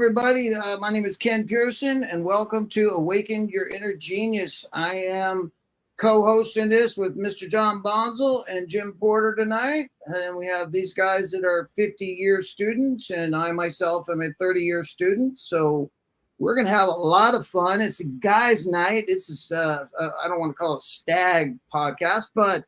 Everybody. My name is Ken Pearson, and welcome to Awaken Your Inner Genius. I am co-hosting this with Mr. John Bonzel and Jim Porter tonight, and we have these guys that are 50-year students, and I myself am a 30-year student. So we're going to have a lot of fun. It's a guys' night. This is I don't want to call it stag podcast, but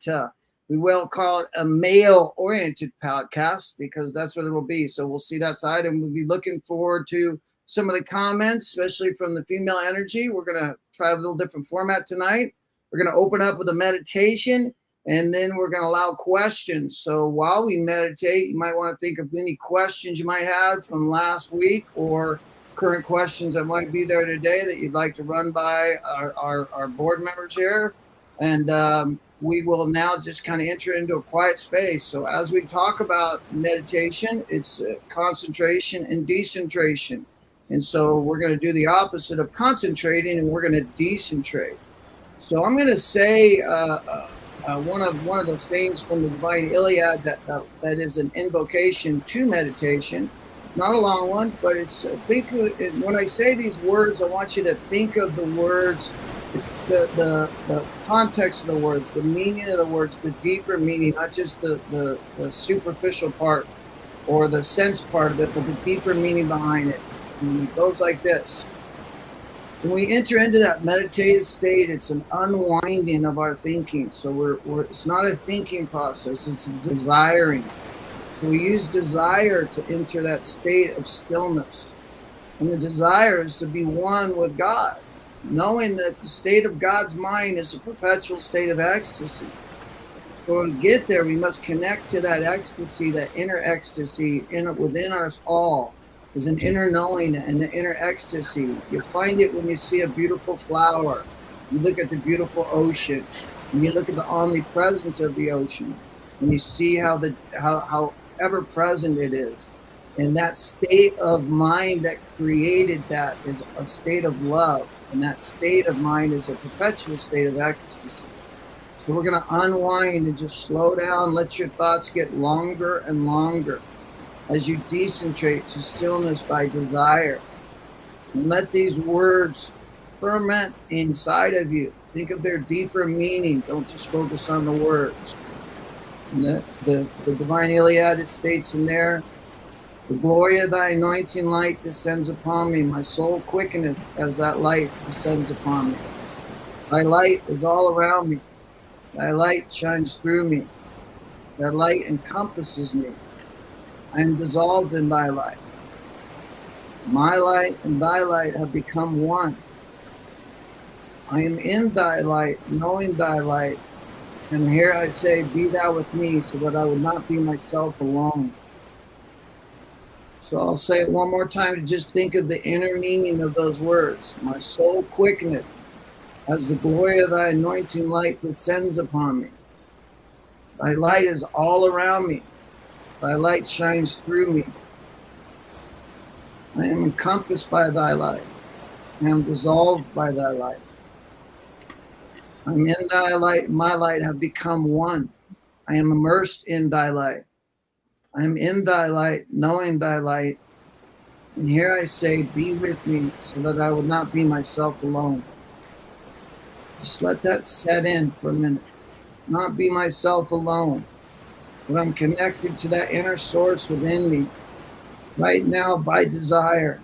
we will call it a male-oriented podcast because that's what it will be. So we'll see that side, and we'll be looking forward to some of the comments, especially from the female energy. We're going to try a little different format tonight. We're going to open up with a meditation, and then we're going to allow questions. So while we meditate, you might want to think of any questions you might have from last week or current questions that might be there today that you'd like to run by our board members here. And we will now just kind of enter into a quiet space. So as we talk about meditation, it's concentration and decentration. And so we're going to do the opposite of concentrating, and we're going to decentrate. So I'm going to say one of those sayings from the Divine Iliad that is an invocation to meditation. It's not a long one, but it's when I say these words, I want you to think of the words, the context of the words, the meaning of the words, the deeper meaning, not just the superficial part or the sense part of it, but the deeper meaning behind it. And it goes like this. When we enter into that meditative state, it's an unwinding of our thinking. So it's not a thinking process, it's a desiring. So we use desire to enter that state of stillness. And the desire is to be one with God, knowing that the state of God's mind is a perpetual state of ecstasy. So to get there, we must connect to that ecstasy, that inner ecstasy within us all. There's an inner knowing and the inner ecstasy. You find it when you see a beautiful flower. You look at the beautiful ocean, and you look at the omnipresence of the ocean, and you see how ever present it is. And that state of mind that created that is a state of love. And that state of mind is a perpetual state of ecstasy. So we're going to unwind and just slow down, let your thoughts get longer and longer as you decentrate to stillness by desire. And let these words ferment inside of you. Think of their deeper meaning. Don't just focus on the words. And the Divine Iliad, it states in there, the glory of thy anointing light descends upon me. My soul quickeneth as that light descends upon me. Thy light is all around me. Thy light shines through me. Thy light encompasses me. I am dissolved in thy light. My light and thy light have become one. I am in thy light, knowing thy light. And here I say, be thou with me, so that I would not be myself alone. So I'll say it one more time to just think of the inner meaning of those words. My soul quickeneth as the glory of thy anointing light descends upon me. Thy light is all around me. Thy light shines through me. I am encompassed by thy light. I am dissolved by thy light. I'm in thy light, my light have become one. I am immersed in thy light. I am in thy light, knowing thy light. And here I say, be with me, so that I will not be myself alone. Just let that set in for a minute. Not be myself alone, but I'm connected to that inner source within me right now by desire.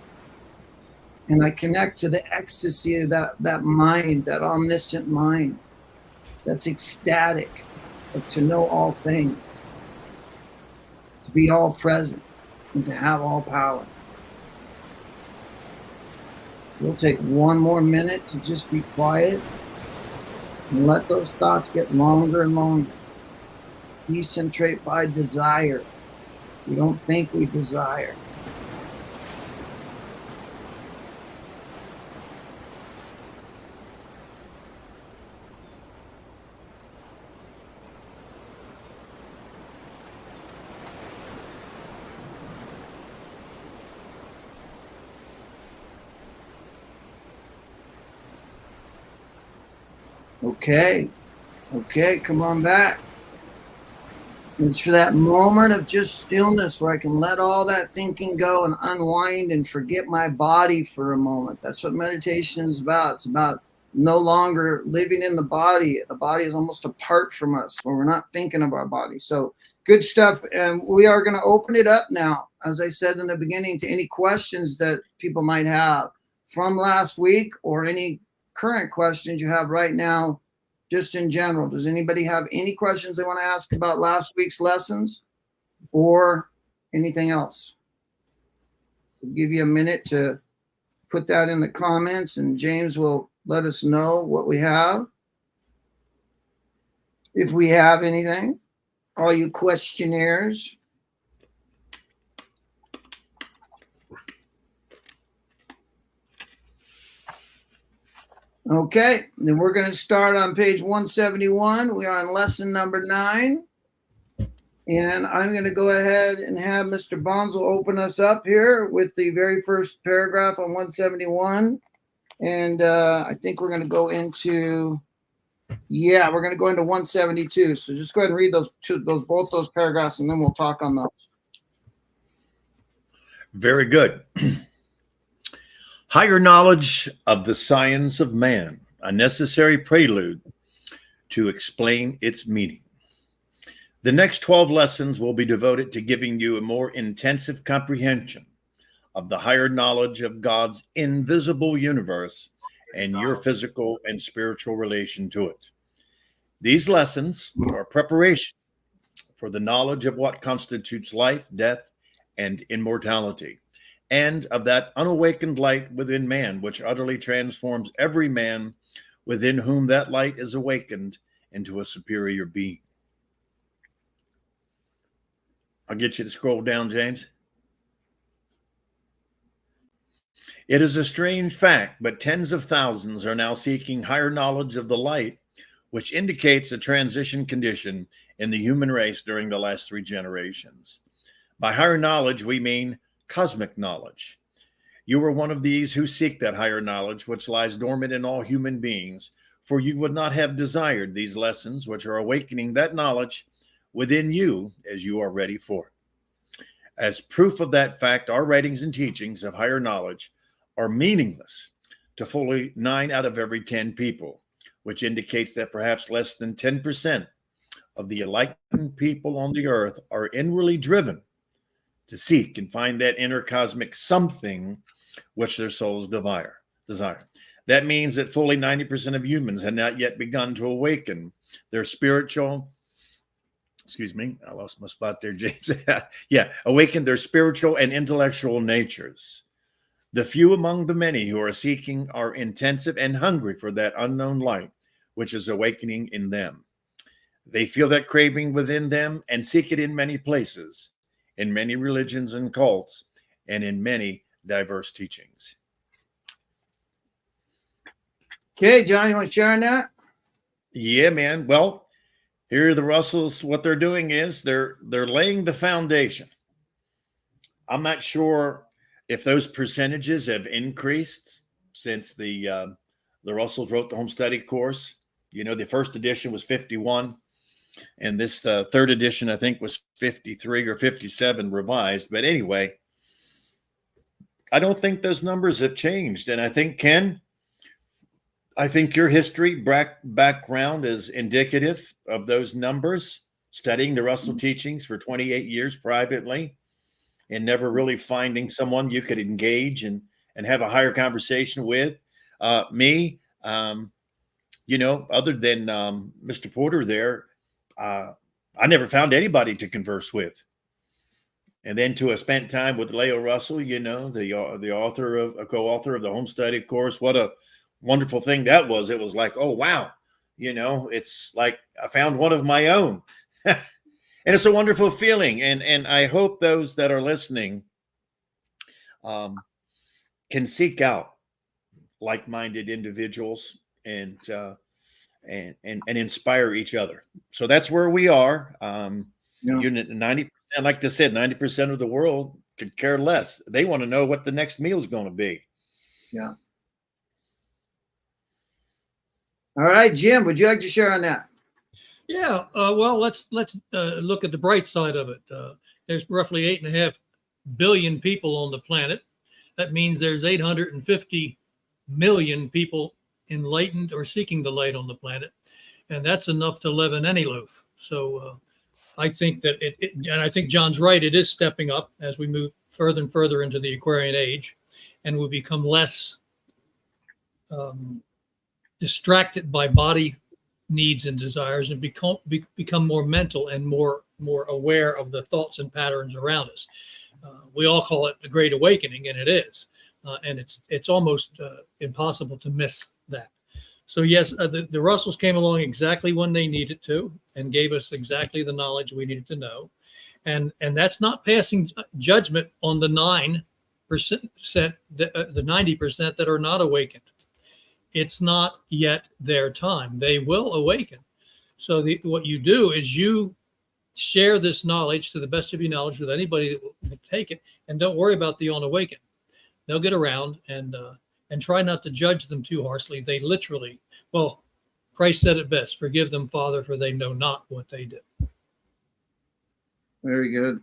And I connect to the ecstasy of that mind, that omniscient mind, that's ecstatic, but to know all things, to be all present, and to have all power. So we'll take one more minute to just be quiet and let those thoughts get longer and longer. Decentrate by desire. We don't think, we desire. Okay, come on back. It's for that moment of just stillness where I can let all that thinking go and unwind and forget my body for a moment. That's what meditation is about. It's about no longer living in the body. The body is almost apart from us when we're not thinking of our body. So good stuff. And we are going to open it up now, as I said in the beginning, to any questions that people might have from last week or any current questions you have right now. Just in general, does anybody have any questions they want to ask about last week's lessons or anything else? We'll give you a minute to put that in the comments, and James will let us know what we have. If we have anything, all you questionnaires. Okay, then we're going to start on page 171. We are on lesson number 9. And I'm going to go ahead and have Mr. Bonzel open us up here with the very first paragraph on 171. And I think we're going to go into, we're going to go into 172. So just go ahead and read both those paragraphs, and then we'll talk on those. Very good. Higher knowledge of the science of man, a necessary prelude to explain its meaning. The next 12 lessons will be devoted to giving you a more intensive comprehension of the higher knowledge of God's invisible universe and your physical and spiritual relation to it. These lessons are preparation for the knowledge of what constitutes life, death, and immortality, and of that unawakened light within man, which utterly transforms every man within whom that light is awakened into a superior being. I'll get you to scroll down, James. It is a strange fact, but tens of thousands are now seeking higher knowledge of the light, which indicates a transition condition in the human race during the last 3 generations. By higher knowledge, we mean cosmic knowledge. You are one of these who seek that higher knowledge which lies dormant in all human beings, for you would not have desired these lessons which are awakening that knowledge within you as you are ready for it. As proof of that fact, our writings and teachings of higher knowledge are meaningless to fully 9 out of every 10 people, which indicates that perhaps less than 10% of the enlightened people on the earth are inwardly driven to seek and find that inner cosmic something which their souls desire. That means that fully 90% of humans have not yet begun to awaken their spiritual, I lost my spot there, James. Awaken their spiritual and intellectual natures. The few among the many who are seeking are intensive and hungry for that unknown light, which is awakening in them. They feel that craving within them and seek it in many places, in many religions and cults, and in many diverse teachings. Okay, John, you want to share on that? Yeah, man. Well, here are the Russells. What they're doing is they're laying the foundation. I'm not sure if those percentages have increased since the Russells wrote the home study course. You know, the first edition was 51. And this third edition, I think, was 53 or 57 revised. But anyway, I don't think those numbers have changed. And I think, Ken, your history background is indicative of those numbers, studying the Russell teachings for 28 years privately and never really finding someone you could engage and have a higher conversation with. Me, you know, other than Mr. Porter there, I never found anybody to converse with. And then to have spent time with Leo Russell, you know, the co-author of the home study course, what a wonderful thing that was. It was like, oh, wow. You know, it's like I found one of my own. And it's a wonderful feeling. And I hope those that are listening can seek out like-minded individuals and inspire each other. So that's where we are. 90%, like I said, 90% of the world could care less. They want to know what the next meal is going to be. Yeah. All right, Jim, would you like to share on that? Yeah. Well, let's look at the bright side of it. There's roughly 8.5 billion people on the planet. That means there's 850 million people enlightened or seeking the light on the planet, and that's enough to leaven any loaf. So I think that and I think John's right. It is stepping up as we move further and further into the Aquarian age, and we become less distracted by body needs and desires, and become more mental and more aware of the thoughts and patterns around us. We all call it the Great Awakening, and it is, and it's almost impossible to miss that. So yes, the Russells came along exactly when they needed to, and gave us exactly the knowledge we needed to know, and that's not passing judgment on the 9%, the 90% that are not awakened. It's not yet their time. They will awaken. So what you do is you share this knowledge to the best of your knowledge with anybody that will take it, and don't worry about the unawakened. They'll get around, and try not to judge them too harshly. They literally, well, Christ said it best: "Forgive them, Father, for they know not what they do." Very good.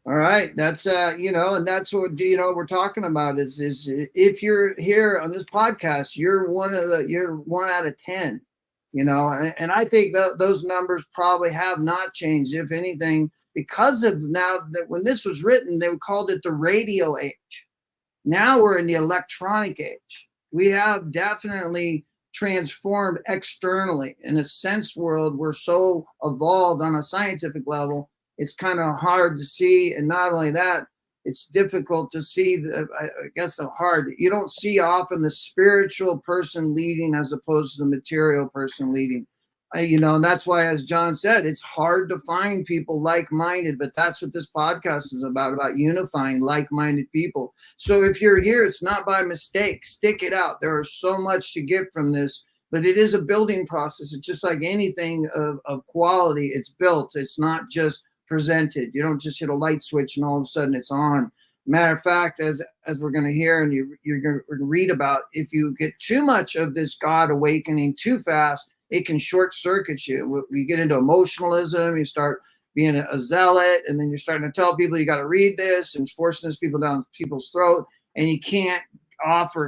All right, that's and that's what we're talking about is if you're here on this podcast, you're one out of 10, and I think those numbers probably have not changed, if anything, because of now that when this was written, they called it the radio age. Now we're in the electronic age. We have definitely transformed externally. In a sense world, we're so evolved on a scientific level. It's kind of hard to see, and not only that, it's difficult to see. You don't see often the spiritual person leading as opposed to the material person leading. And that's why, as John said, it's hard to find people like-minded, but that's what this podcast is about unifying like-minded people. So if you're here, it's not by mistake. Stick it out. There is so much to get from this, but it is a building process. It's just like anything of quality. It's built. It's not just presented. You don't just hit a light switch and all of a sudden it's on. Matter of fact, as we're going to hear and you're going to read about, if you get too much of this God awakening too fast, it can short circuit you. You get into emotionalism, you start being a zealot, and then you're starting to tell people you got to read this and forcing this people down people's throat, and you can't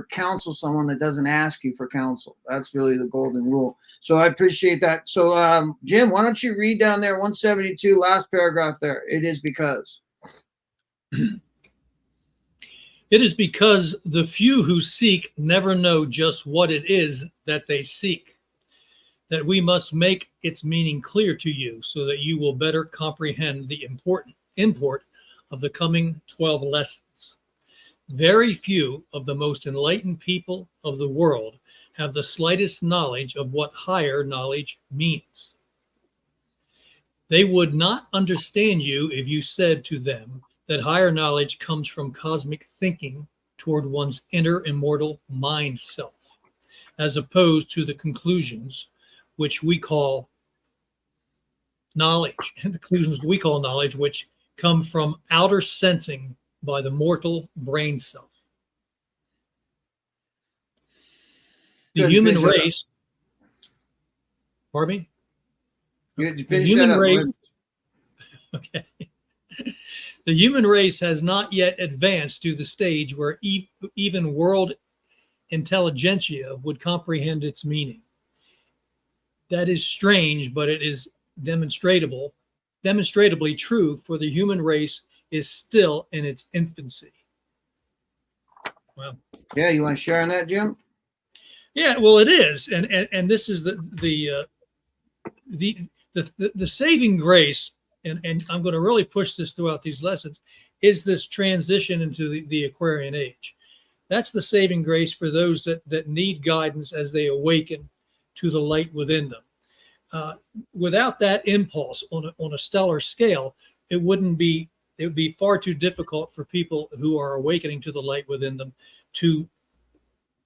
counsel someone that doesn't ask you for counsel. That's really the golden rule. So I appreciate that. So Jim, why don't you read down there 172, last paragraph there. It is because. It is because the few who seek never know just what it is that they seek, that we must make its meaning clear to you so that you will better comprehend the import of the coming 12 lessons. Very few of the most enlightened people of the world have the slightest knowledge of what higher knowledge means. They would not understand you if you said to them that higher knowledge comes from cosmic thinking toward one's inner immortal mind self, as opposed to the conclusions which we call knowledge, and the conclusions we call knowledge, which come from outer sensing by the mortal brain self. The human race, pardon me? The human race, okay. The human race has not yet advanced to the stage where even world intelligentsia would comprehend its meaning. That is strange, but it is demonstrably true, for the human race is still in its infancy. Well, yeah, you want to share on that, Jim? Yeah, well, it is, and this is the saving grace, and I'm going to really push this throughout these lessons, is this transition into the Aquarian age. That's the saving grace for those that need guidance as they awaken to the light within them. Without that impulse on a stellar scale, it would be far too difficult for people who are awakening to the light within them to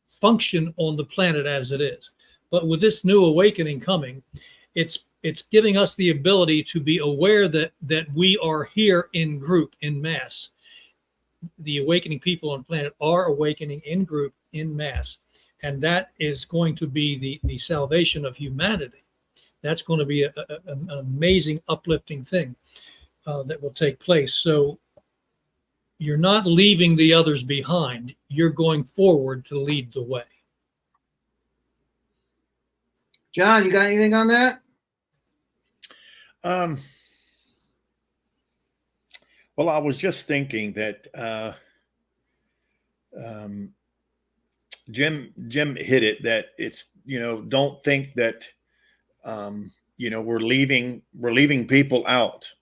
function on the planet as it is. But with this new awakening coming, it's giving us the ability to be aware that we are here in group, in mass. The awakening people on the planet are awakening in group, in mass. And that is going to be the salvation of humanity. that's going to be an amazing, uplifting thing that will take place. So you're not leaving the others behind. You're going forward to lead the way. John, you got anything on that? Well, I was just thinking that Jim hit it, that it's, don't think that we're leaving people out,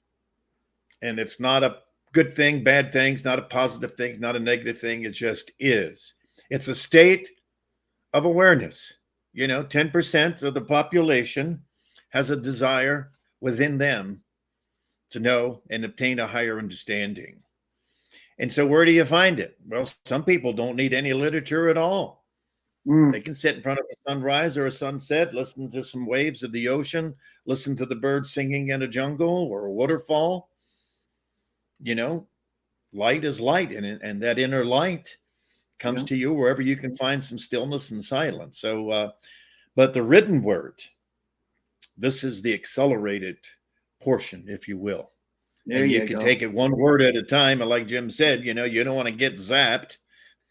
and it's not a good thing, bad thing, it's not a positive thing, it's not a negative thing. It just is. It's a state of awareness. 10% of the population has a desire within them to know and obtain a higher understanding. And so where do you find it? Well, some people don't need any literature at all. They can sit in front of a sunrise or a sunset, listen to some waves of the ocean, listen to the birds singing in a jungle or a waterfall. Light is light, and that inner light comes to you wherever you can find some stillness and silence. So, but the written word, this is the accelerated portion, if you will. There and you can go. take it one word at a time. And like Jim said, you don't want to get zapped,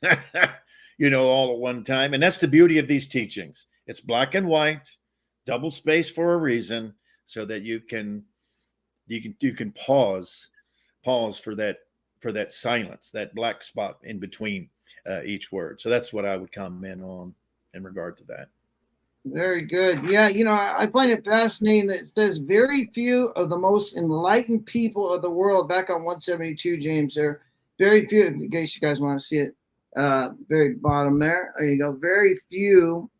all at one time. And that's the beauty of these teachings. It's black and white, double space for a reason, so that you can pause for that silence, that black spot in between each word. So that's what I would comment on in regard to that. Very good. Yeah, I find it fascinating that it says very few of the most enlightened people of the world, back on 172, James, there, very few, in case you guys want to see it, very bottom there. There you go. Very few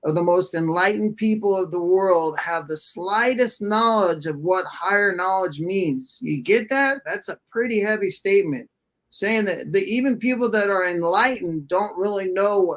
of the most enlightened people of the world have the slightest knowledge of what higher knowledge means. You get that? That's a pretty heavy statement, saying that even people that are enlightened don't really know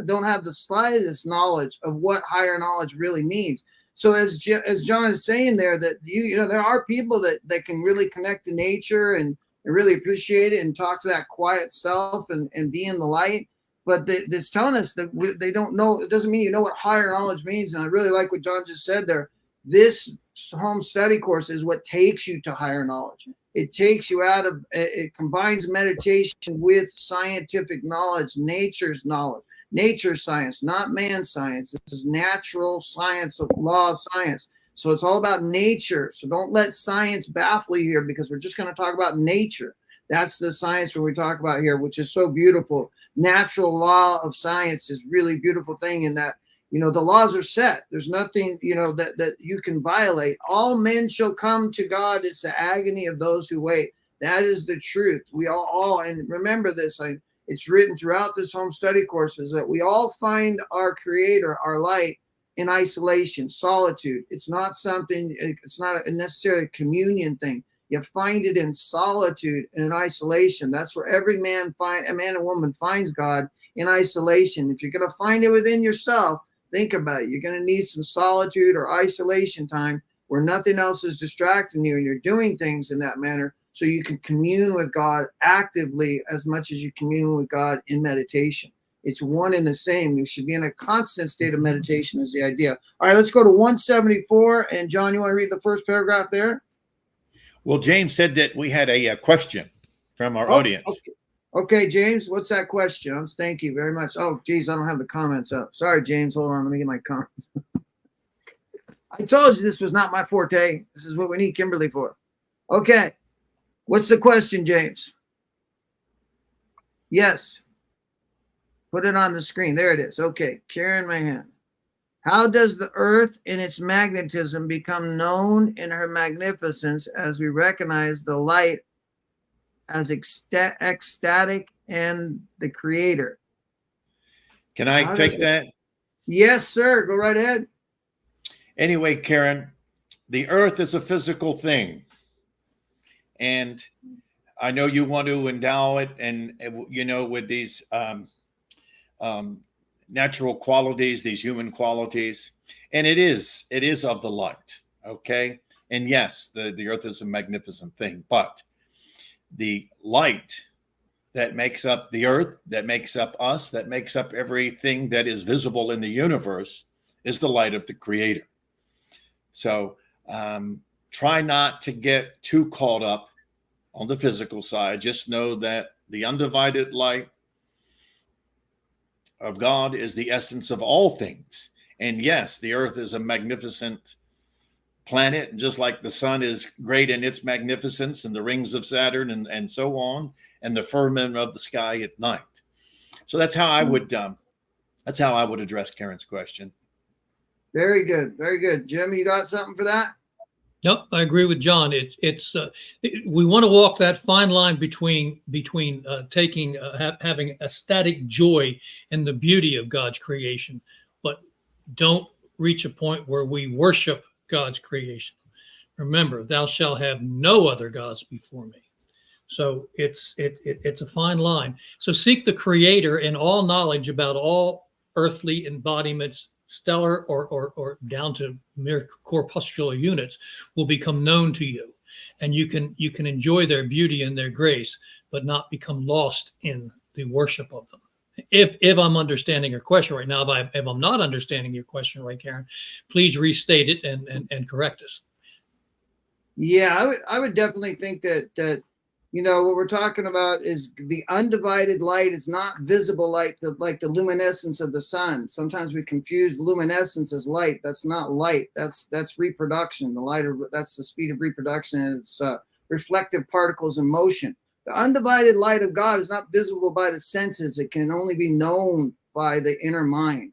don't have the slightest knowledge of what higher knowledge really means. So as John is saying there, that there are people that can really connect to nature and really appreciate it and talk to that quiet self and be in the light. But it's telling us that they don't know. It doesn't mean you know what higher knowledge means. And I really like what John just said there. This home study course is what takes you to higher knowledge. It takes you out of, it combines meditation with scientific knowledge, nature's knowledge, nature science, not man science. This is natural science, of law of science. So it's all about nature. So don't let science baffle you here, because we're just going to talk about nature. That's the science when we talk about here, which is so beautiful. Natural law of science is really beautiful thing in that, the laws are set. There's nothing, that you can violate. All men shall come to God. It's the agony of those who wait. That is the truth. We all and remember this, it's written throughout this home study course, is that we all find our creator, our light, in isolation, solitude. It's not necessarily a communion thing. You find it in solitude and in isolation. That's where every man and woman finds God, in isolation. If you're going to find it within yourself, think about it. You're going to need some solitude or isolation time where nothing else is distracting you, and you're doing things in that manner so you can commune with God actively as much as you commune with God in meditation. It's one and the same. You should be in a constant state of meditation is the idea. All right, let's go to 174. And John, you want to read the first paragraph there? Well, James said that we had a question from our audience. Okay, James, what's that question? Thank you very much. Oh, geez, I don't have the comments up. Sorry, James. Hold on. Let me get my comments. I told you this was not my forte. This is what we need Kimberly for. Okay. What's the question, James? Yes. Put it on the screen. There it is. Okay. Karen Mahan. How does the earth in its magnetism become known in her magnificence as we recognize the light as ecstatic and the creator? Can I take that? Yes, sir. Go right ahead. Anyway, Karen, the earth is a physical thing. And I know you want to endow it and, with these natural qualities, these human qualities. And it is of the light. Okay. And yes, the earth is a magnificent thing, but the light that makes up the earth, that makes up us, that makes up everything that is visible in the universe is the light of the creator. So try not to get too caught up on the physical side. Just know that the undivided light of God is the essence of all things. And yes, the earth is a magnificent planet, just like the sun is great in its magnificence, and the rings of Saturn, and so on, and the firmament of the sky at night. So that's how I would address Karen's question. Very good. Very good. Jim, you got something for that? Nope, I agree with John. We want to walk that fine line between having ecstatic joy in the beauty of God's creation, but don't reach a point where we worship God's creation. Remember, thou shalt have no other gods before me. So it's a fine line. So seek the Creator, and all knowledge about all earthly embodiments, stellar or down to mere corpuscular units, will become known to you, and you can enjoy their beauty and their grace, but not become lost in the worship of them. If I'm understanding your question right now, if I'm not understanding your question right, Karen, please restate it and correct us. Yeah, I would definitely think that what we're talking about is the undivided light is not visible light, like the luminescence of the sun. Sometimes we confuse luminescence as light. That's not light. That's reproduction. That's the speed of reproduction. It's reflective particles in motion. The undivided light of God is not visible by the senses. It can only be known by the inner mind.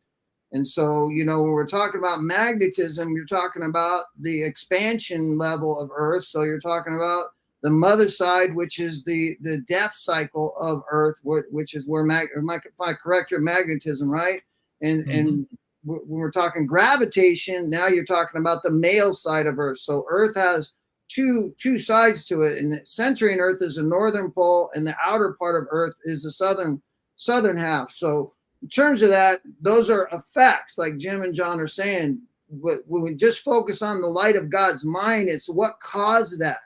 And so, when we're talking about magnetism, you're talking about the expansion level of Earth. So you're talking about the mother side, which is the death cycle of Earth, which is where if I correct your magnetism, right? And when we're talking gravitation, now you're talking about the male side of Earth. So Earth has two sides to it, and centering Earth is the northern pole, and the outer part of Earth is the southern half. So in terms of that, those are effects, like Jim and John are saying. But when we just focus on the light of God's mind, it's what caused that.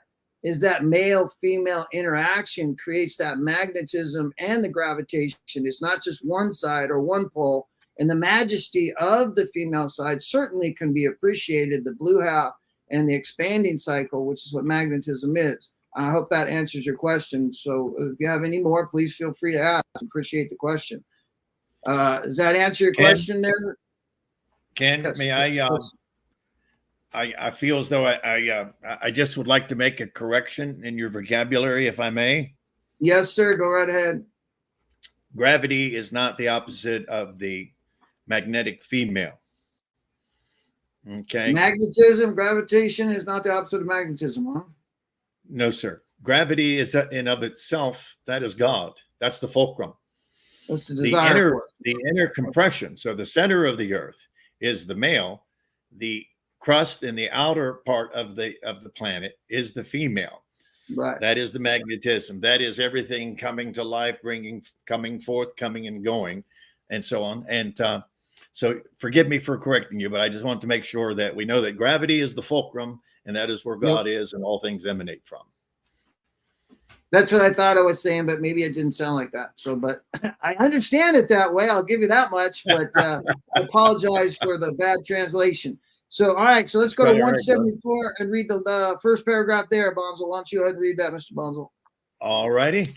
Is that male-female interaction creates that magnetism and the gravitation. It's not just one side or one pole. And the majesty of the female side certainly can be appreciated, the blue half and the expanding cycle, which is what magnetism is. I hope that answers your question. So if you have any more, please feel free to ask. I appreciate the question. Does that answer your question there? Ken, Yes. may I feel as though I just would like to make a correction in your vocabulary, if I may. Yes, sir. Go right ahead. Gravity is not the opposite of the magnetic female. Okay. Magnetism, gravitation is not the opposite of magnetism, huh? No, sir. Gravity is in of itself, that is God. That's the fulcrum. That's the desire. The inner compression. So the center of the earth is the male. The crust in the outer part of the planet is the female. Right. That is the magnetism. That is everything coming to life, coming forth, coming and going, and so on. And so forgive me for correcting you, but I just want to make sure that we know that gravity is the fulcrum, and that is where God is, and all things emanate from. That's what I thought I was saying, but maybe it didn't sound like that. So, but I understand it that way. I'll give you that much, but I apologize for the bad translation. So, all right. So let's go to 174 and read the first paragraph there, Bonzel. Why don't you go ahead and read that, Mr. Bonzel? All righty.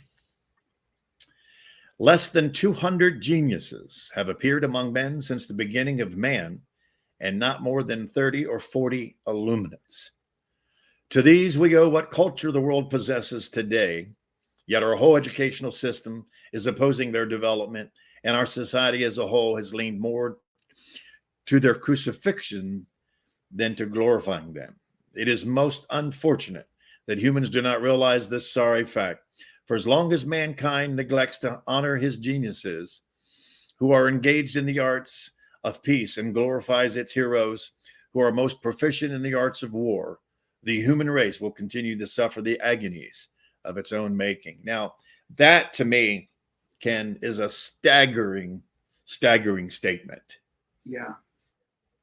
Less than 200 geniuses have appeared among men since the beginning of man, and not more than 30 or 40 illuminates. To these we owe what culture the world possesses today, yet our whole educational system is opposing their development, and our society as a whole has leaned more to their crucifixion than to glorifying them. It is most unfortunate that humans do not realize this sorry fact. For as long as mankind neglects to honor his geniuses who are engaged in the arts of peace and glorifies its heroes who are most proficient in the arts of war, the human race will continue to suffer the agonies of its own making. Now, that to me, Ken, is a staggering statement. Yeah.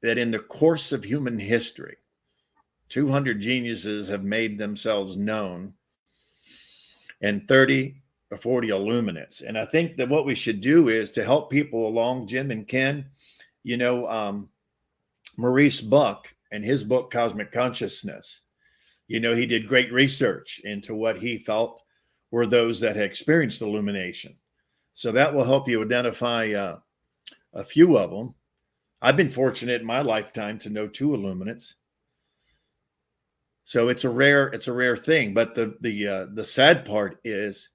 That in the course of human history, 200 geniuses have made themselves known, and 30 or 40 illuminates. And I think that what we should do is to help people along, Jim and Ken, Maurice Buck in his book, Cosmic Consciousness. You know, he did great research into what he felt were those that had experienced illumination. So that will help you identify a few of them. I've been fortunate in my lifetime to know 2 illuminates. So it's a rare thing. But the sad part is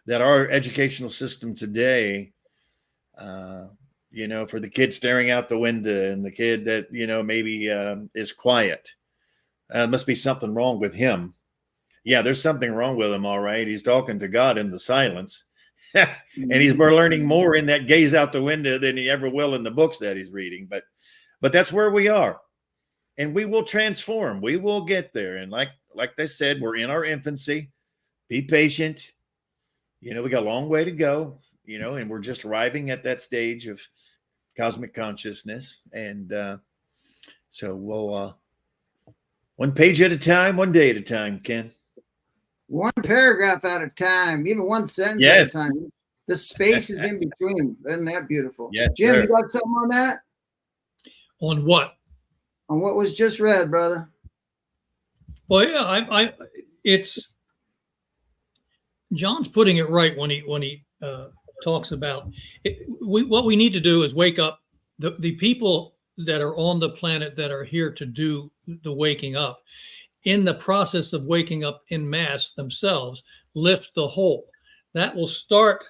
that our educational system today, you know, for the kid staring out the window and the kid that, you know, maybe is quiet, must be something wrong with him. Yeah, there's something wrong with him. All right. He's talking to God in the silence. And he's learning more in that gaze out the window than he ever will in the books that he's reading. But that's where we are. And we will transform. We will get there. And like they said, we're in our infancy. Be patient. You know, we got a long way to go, you know, and we're just arriving at that stage of cosmic consciousness. And so we'll, one page at a time, one day at a time, Ken. One paragraph at a time, even one sentence at a time. The spaces in between. Isn't that beautiful? Yes, Jim, sir. you got something on that? On what? On what was just read, brother? Well, yeah, it's John's putting it right when he talks about it. What we need to do is wake up the people that are on the planet that are here to do the waking up. In the process of waking up in mass themselves, lift the whole. That will start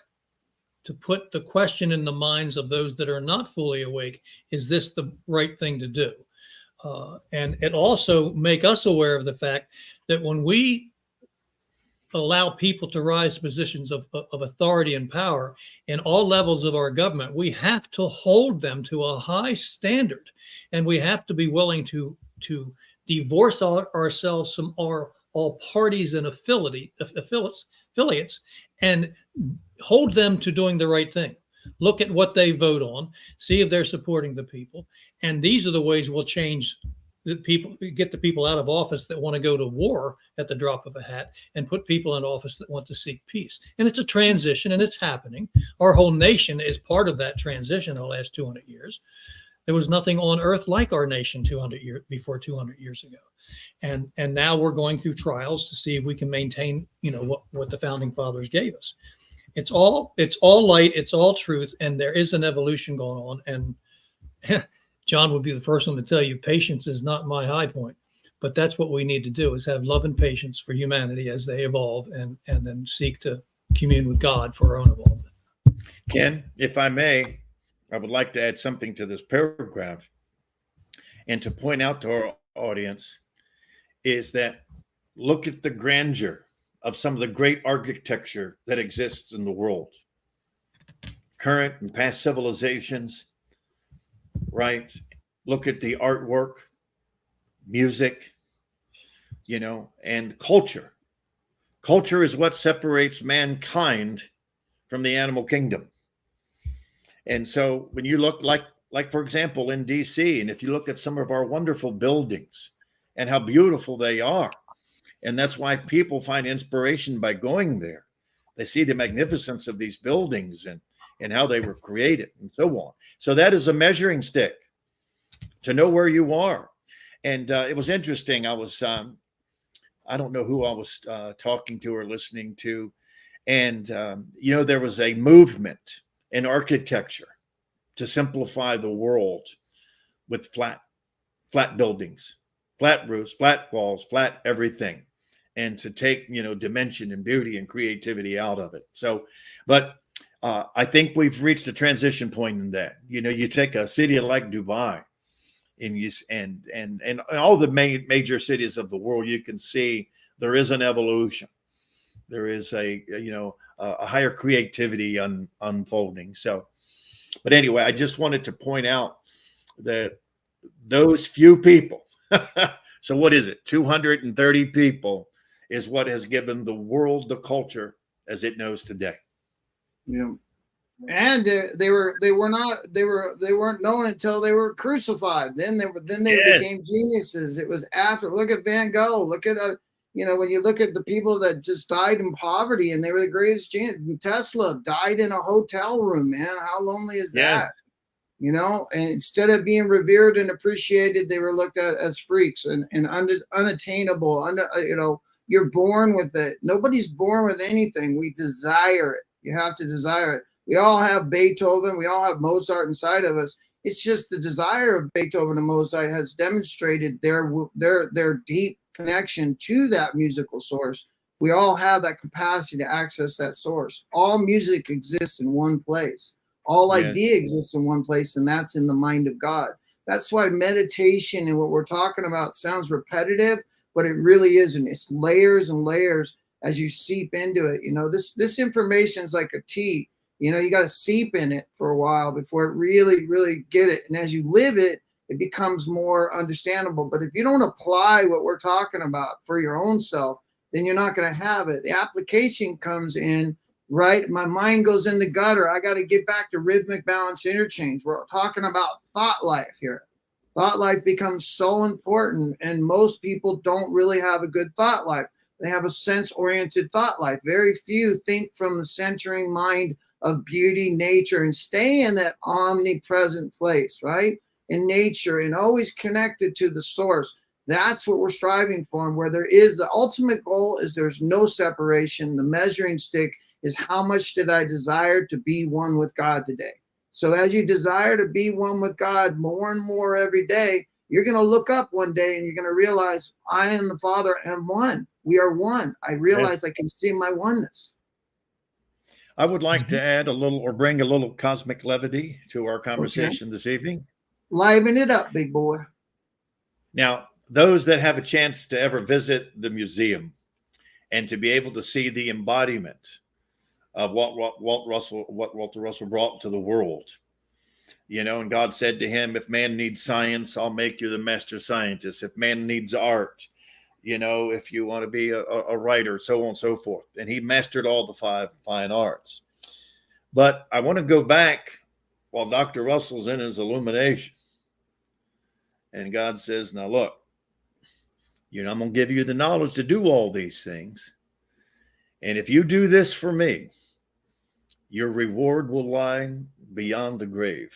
to put the question in the minds of those that are not fully awake: is this the right thing to do? And it also make us aware of the fact that when we allow people to rise to positions of authority and power in all levels of our government, we have to hold them to a high standard, and we have to be willing to divorce ourselves from all parties and affiliates, and hold them to doing the right thing. Look at what they vote on, see if they're supporting the people, and these are the ways we'll change the people, get the people out of office that want to go to war at the drop of a hat, and put people in office that want to seek peace. And it's a transition, and it's happening. Our whole nation is part of that transition in the last 200 years. There was nothing on earth like our nation 200 years ago. And now we're going through trials to see if we can maintain, you know, what the founding fathers gave us. It's all light, it's all truth, and there is an evolution going on. And John would be the first one to tell you, patience is not my high point, but that's what we need to do, is have love and patience for humanity as they evolve, and then seek to commune with God for our own evolvement. Ken, if I may, I would like to add something to this paragraph, and to point out to our audience is that look at the grandeur of some of the great architecture that exists in the world, current and past civilizations, right? Look at the artwork, music, you know, and culture. Culture is what separates mankind from the animal kingdom. And so when you look like for example, in DC, and if you look at some of our wonderful buildings and how beautiful they are, and that's why people find inspiration by going there. They see the magnificence of these buildings and how they were created and so on. So that is a measuring stick to know where you are. And it was interesting. I was, I don't know who I was talking to or listening to. And, you know, there was a movement in architecture to simplify the world with flat buildings, flat roofs, flat walls, flat everything, and to take, you know, dimension and beauty and creativity out of it. So, but I think we've reached a transition point in that. You know, you take a city like Dubai, and all the major cities of the world, you can see there is an evolution. There is a higher creativity unfolding. So, but anyway, I just wanted to point out that those few people, so what is it? 230 people is what has given the world the culture as it knows today. Yeah. And they weren't known until they were crucified. Then they became geniuses. It was after. Look at Van Gogh. Look at when you look at the people that just died in poverty and they were the greatest genius. Tesla died in a hotel room, man. How lonely is that? and instead of being revered and appreciated, they were looked at as freaks and unattainable. You're born with it. Nobody's born with anything. We desire it. You have to desire it. We all have Beethoven. We all have Mozart inside of us. It's just the desire of Beethoven and Mozart has demonstrated their deep connection to that musical source. We all have that capacity to access that source. All music exists in one place. All idea exists in one place, and that's in the mind of God. That's why meditation and what we're talking about sounds repetitive, but it really isn't. It's layers and layers as you seep into it. This information is like a tea. You got to seep in it for a while before it really get it. And as you live it, it becomes more understandable. But if you don't apply what we're talking about for your own self, then you're not going to have it. The application comes in, right? My mind goes in the gutter. I got to get back to rhythmic balance interchange. We're talking about thought life here. Thought life becomes so important, and most people don't really have a good thought life. They have a sense-oriented thought life. Very few think from the centering mind of beauty, nature, and stay in that omnipresent place, right? In nature, and always connected to the source. That's what we're striving for. And where there is the ultimate goal is there's no separation. The measuring stick is how much did I desire to be one with God today? So as you desire to be one with God more and more every day, you're going to look up one day and you're going to realize I and the Father am one. We are one. I realize I can see my oneness. I would like to add a little or bring a little cosmic levity to our conversation this evening. Liven it up, big boy. Now, those that have a chance to ever visit the museum and to be able to see the embodiment of what Walter Russell brought to the world, and God said to him, if man needs science, I'll make you the master scientist. If man needs art, if you want to be a writer, so on and so forth. And he mastered all the 5 fine arts. But I want to go back while Dr. Russell's in his illumination. And God says, now look, I'm going to give you the knowledge to do all these things. And if you do this for me, your reward will lie beyond the grave.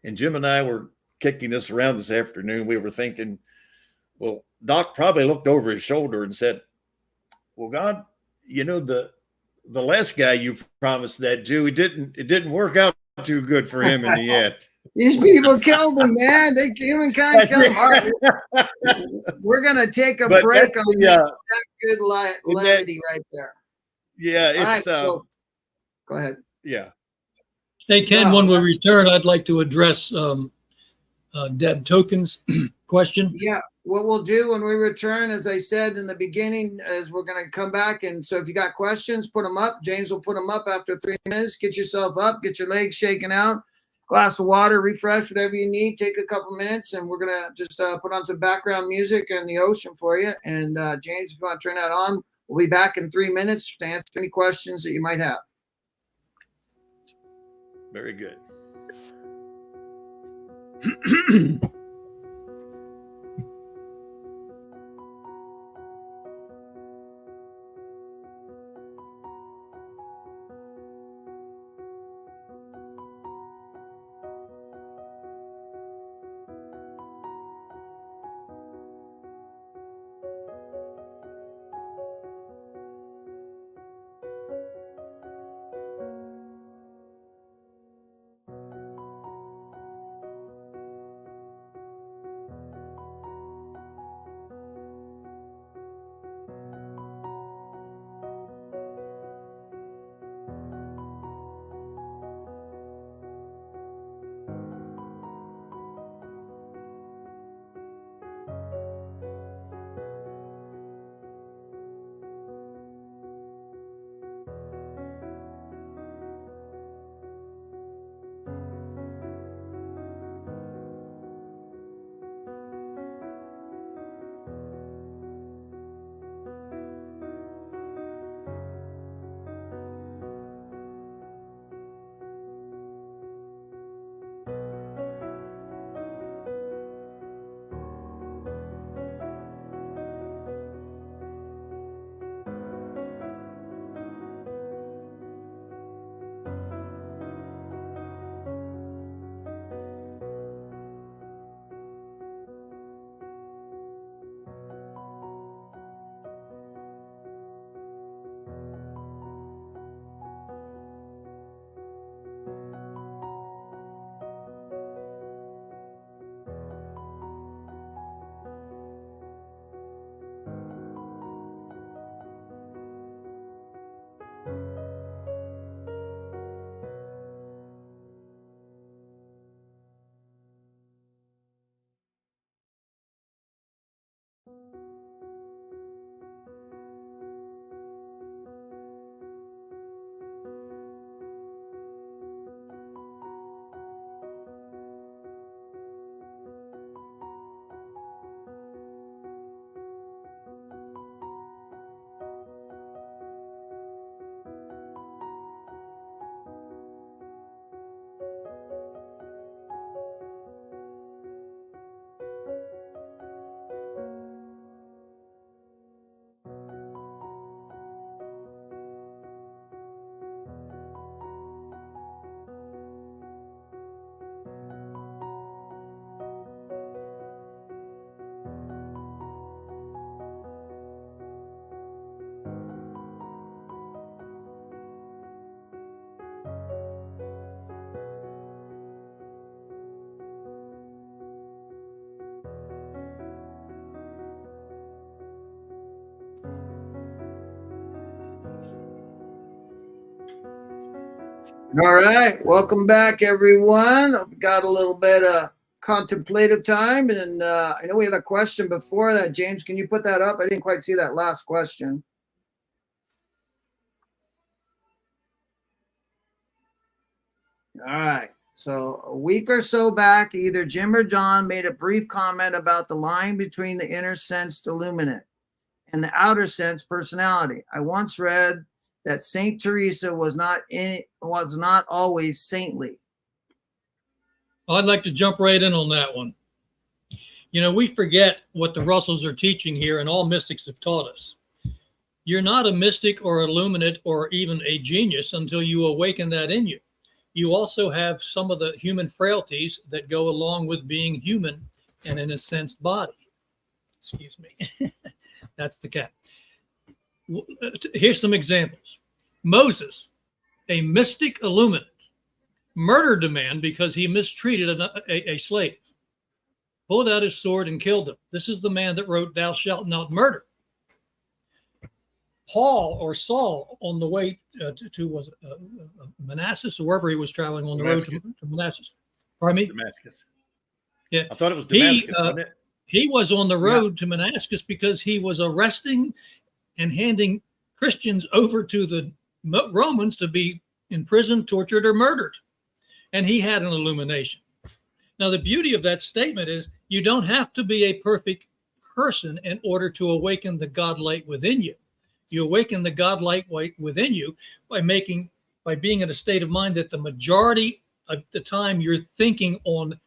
And Jim and I were kicking this around this afternoon. We were thinking, well, Doc probably looked over his shoulder and said, well, God, the last guy you promised that Jew, it didn't work out too good for him in the end. These people killed him, man. Humankind killed him. All right, we're going to take a break on that good levity right there. Yeah, it's right, so go ahead. Yeah. Hey, Ken, when we return, I'd like to address Deb Token's question. Yeah, what we'll do when we return, as I said in the beginning, is we're going to come back. And so if you got questions, put them up. James will put them up after 3 minutes. Get yourself up, get your legs shaken out, glass of water, refresh, whatever you need. Take a couple minutes, and we're going to just put on some background music and the ocean for you. And James, if you want to turn that on, we'll be back in 3 minutes to answer any questions that you might have. Very good. All right, welcome back, everyone. We got a little bit of contemplative time, and I know we had a question before that. James, can you put that up? I didn't quite see that last question. All right. So a week or so back, either Jim or John made a brief comment about the line between the inner sense illuminate and the outer sense personality. I once read that Saint Teresa was not always saintly. I'd like to jump right in on that one. You know, we forget what the Russells are teaching here, and all mystics have taught us. You're not a mystic or illuminate or even a genius until you awaken that in you. You also have some of the human frailties that go along with being human and in a sensed body. Excuse me. That's the cat. Here's some examples. Moses, a mystic illuminate, murdered a man because he mistreated a slave, pulled out his sword and killed him. This is the man that wrote, "Thou shalt not murder." Paul or Saul on the way to Manassas, or wherever he was traveling on the road to Manassas. Pardon me? Damascus. Yeah. I thought it was Damascus, wasn't it? He was on the road to Manassas because he was arresting and handing Christians over to the Romans to be imprisoned, tortured, or murdered. And he had an illumination. Now, the beauty of that statement is you don't have to be a perfect person in order to awaken the God light within you. You awaken the God light within you by being in a state of mind that the majority of the time you're thinking on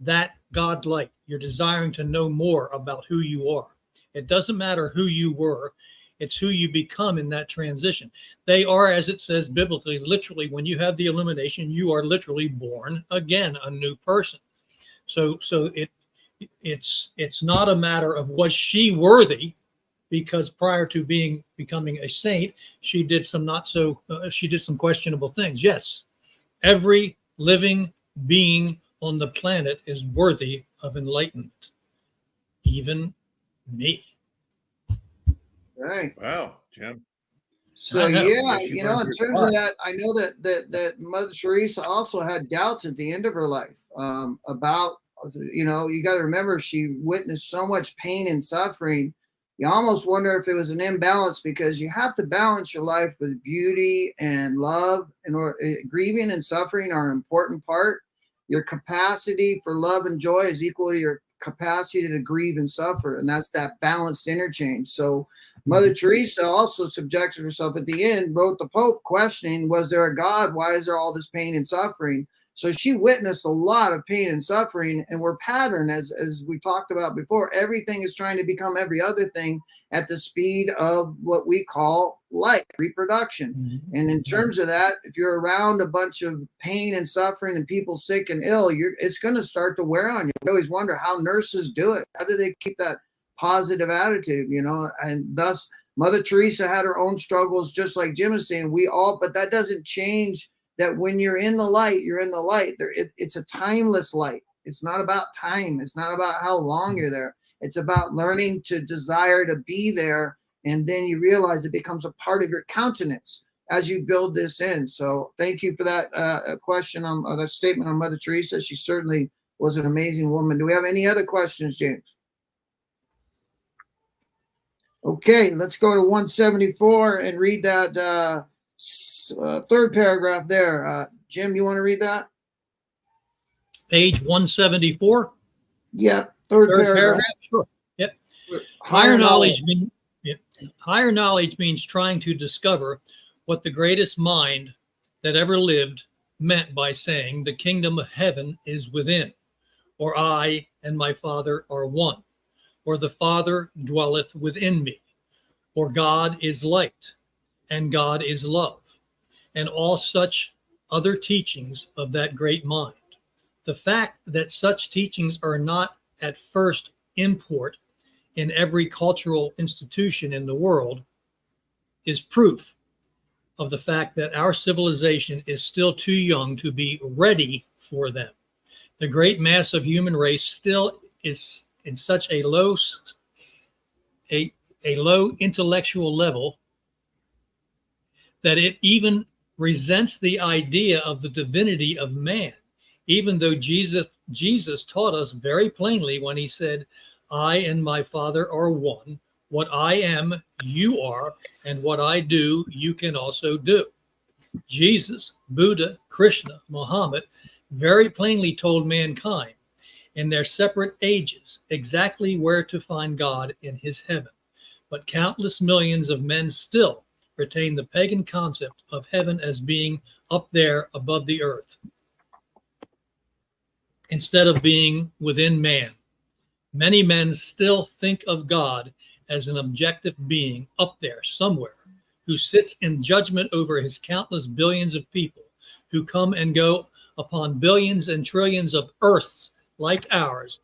that God light. You're desiring to know more about who you are. It doesn't matter who you were. It's who you become in that transition. They are, as it says biblically, literally, when you have the illumination, you are literally born again, a new person. So it's not a matter of was she worthy, because prior to becoming a saint, she did some questionable things. Yes, every living being on the planet is worthy of enlightenment, even me. Right. Wow, Jim. So yeah, in terms of that, I know that Mother Teresa also had doubts at the end of her life about, you got to remember she witnessed so much pain and suffering. You almost wonder if it was an imbalance, because you have to balance your life with beauty and love, and grieving and suffering are an important part. Your capacity for love and joy is equal to your capacity to grieve and suffer, and that's that balanced interchange. So Mother Teresa also subjected herself at the end, wrote the Pope questioning, was there a God? Why is there all this pain and suffering? So she witnessed a lot of pain and suffering, and we're patterned, as we talked about before. Everything is trying to become every other thing at the speed of what we call life, reproduction. Mm-hmm. And in terms of that, if you're around a bunch of pain and suffering and people sick and ill, it's going to start to wear on you. I always wonder how nurses do it. How do they keep that positive attitude, and thus Mother Teresa had her own struggles, just like Jim is saying, but that doesn't change that when you're in the light, you're in the light. It's a timeless light. It's not about time. It's not about how long you're there. It's about learning to desire to be there. And then you realize it becomes a part of your countenance as you build this in. So thank you for that question on that statement on Mother Teresa. She certainly was an amazing woman. Do we have any other questions, James? Okay, let's go to 174 and read that third paragraph there. Jim, you want to read that? Page 174? Yeah, third paragraph. Sure. Yep. Higher knowledge means trying to discover what the greatest mind that ever lived meant by saying the kingdom of heaven is within, or I and my Father are one, or the Father dwelleth within me, or God is light, and God is love, and all such other teachings of that great mind. The fact that such teachings are not at first import in every cultural institution in the world is proof of the fact that our civilization is still too young to be ready for them. The great mass of human race still is in such a low intellectual level that it even resents the idea of the divinity of man, even though Jesus taught us very plainly when he said, I and my Father are one. What I am, you are, and what I do, you can also do. Jesus, Buddha, Krishna, Muhammad very plainly told mankind in their separate ages exactly where to find God in his heaven. But countless millions of men still retain the pagan concept of heaven as being up there above the earth instead of being within man. Many men still think of God as an objective being up there somewhere who sits in judgment over his countless billions of people who come and go upon billions and trillions of earths like ours.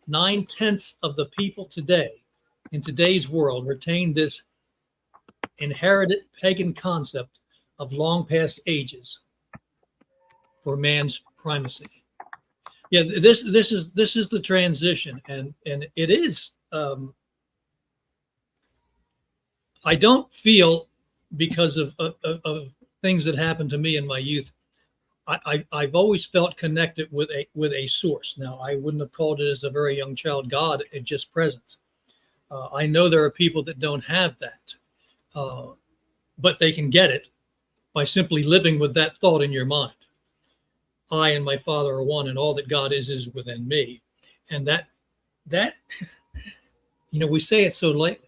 9/10 of the people today in today's world retain this inherited pagan concept of long past ages for man's primacy. Yeah, this is the transition, and it is. I don't feel, because of things that happened to me in my youth, I've always felt connected with a source. Now, I wouldn't have called it as a very young child God, it just presence. I know there are people that don't have that, but they can get it by simply living with that thought in your mind. I and my Father are one, and all that God is within me. And that we say it so lightly.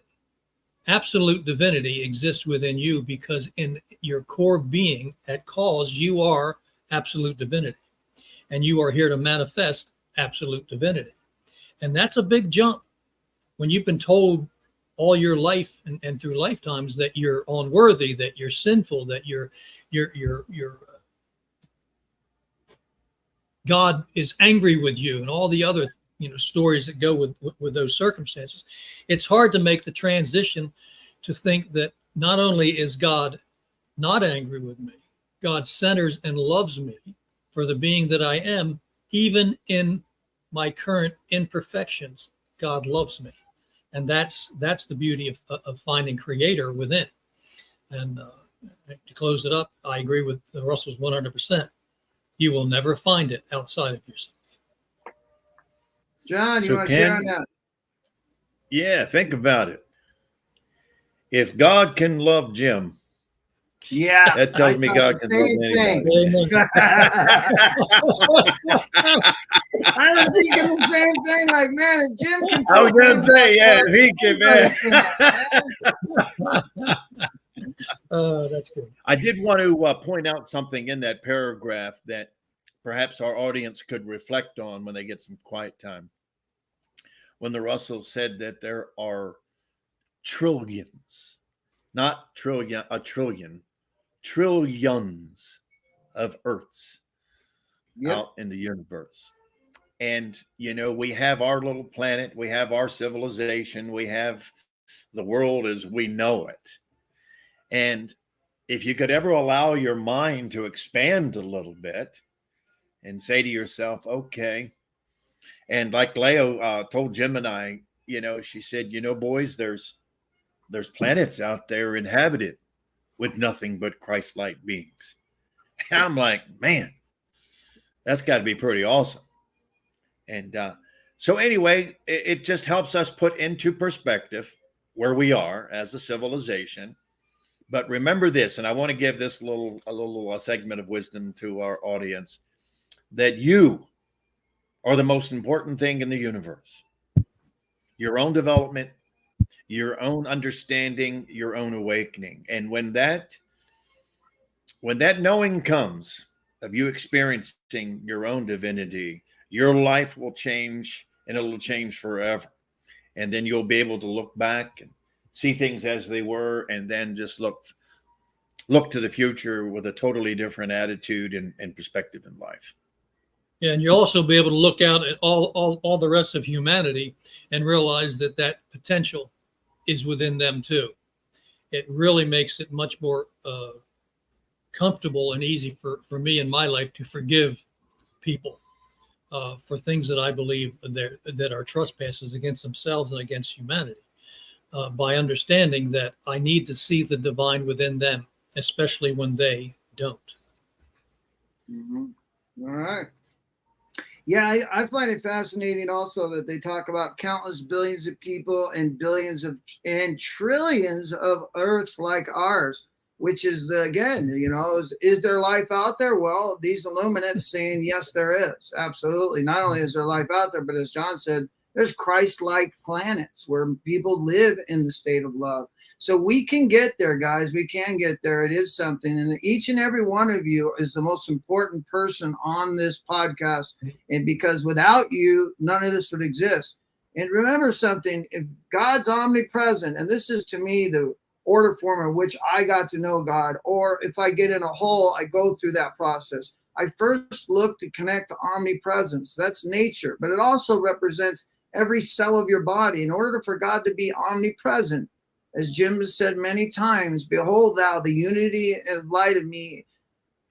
Absolute divinity exists within you because in your core being, at cause, you are absolute divinity, and you are here to manifest absolute divinity. And that's a big jump when you've been told all your life and through lifetimes that you're unworthy, that you're sinful, that you're God is angry with you, and all the other stories that go with those circumstances. It's hard to make the transition to think that not only is God not angry with me, God centers and loves me for the being that I am, even in my current imperfections. God loves me, and that's the beauty of finding Creator within. And to close it up, I agree with Russell's 100%. You will never find it outside of yourself. John, you want to share on that? Yeah, think about it. If God can love Jim, yeah, that tells me God can love anybody. I was thinking the same thing. Like, man, if Jim can. I was going to say, yeah, he can, man. That's good. I did want to point out something in that paragraph that perhaps our audience could reflect on when they get some quiet time. When the Russell said that there are trillions, not trillion, a trillion, trillions of Earths out in the universe. And, we have our little planet, we have our civilization, we have the world as we know it. And if you could ever allow your mind to expand a little bit and say to yourself, okay, and like Leo told Jim and I, she said, boys, there's planets out there inhabited with nothing but Christ-like beings. And I'm like, man, that's got to be pretty awesome. And so anyway, it just helps us put into perspective where we are as a civilization. But remember this, and I want to give this a little segment of wisdom to our audience, that you are the most important thing in the universe. Your own development, your own understanding, your own awakening. And when that knowing comes of you experiencing your own divinity, your life will change, and it will change forever. And then you'll be able to look back and see things as they were, and then just look to the future with a totally different attitude and perspective in life. Yeah, and you'll also be able to look out at all the rest of humanity and realize that potential is within them too. It really makes it much more comfortable and easy for me in my life to forgive people for things that I believe that are trespasses against themselves and against humanity. By understanding that I need to see the divine within them, especially when they don't. Mhm. All right. Yeah, I find it fascinating also that they talk about countless billions of people and billions of and trillions of Earths like ours, which is again, is there life out there? Well, these illuminates saying yes, there is. Absolutely. Not only is there life out there, but as John said, there's Christ-like planets where people live in the state of love. So we can get there, guys. We can get there. It is something. And each and every one of you is the most important person on this podcast. And because without you, none of this would exist. And remember something, if God's omnipresent, and this is to me the order form in which I got to know God, or if I get in a hole, I go through that process. I first look to connect to omnipresence. That's nature, but it also represents every cell of your body. In order for God to be omnipresent, as Jim has said many times, behold thou the unity and light of me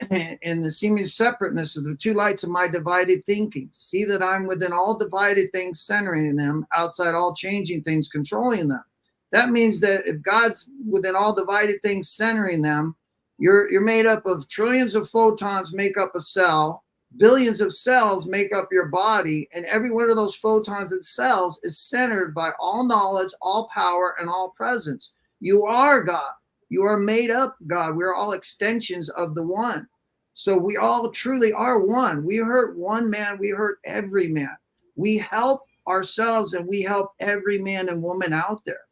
and the seeming separateness of the two lights of my divided thinking. See that I'm within all divided things, centering them, outside all changing things, controlling them. That means that if God's within all divided things, centering them, you're made up of trillions of photons make up a cell, billions of cells make up your body, and every one of those photons and cells is centered by all knowledge, all power, and all presence. You are God. You are made up God. We are all extensions of the one. So we all truly are one. We hurt one man. We hurt every man. We help ourselves and we help every man and woman out there.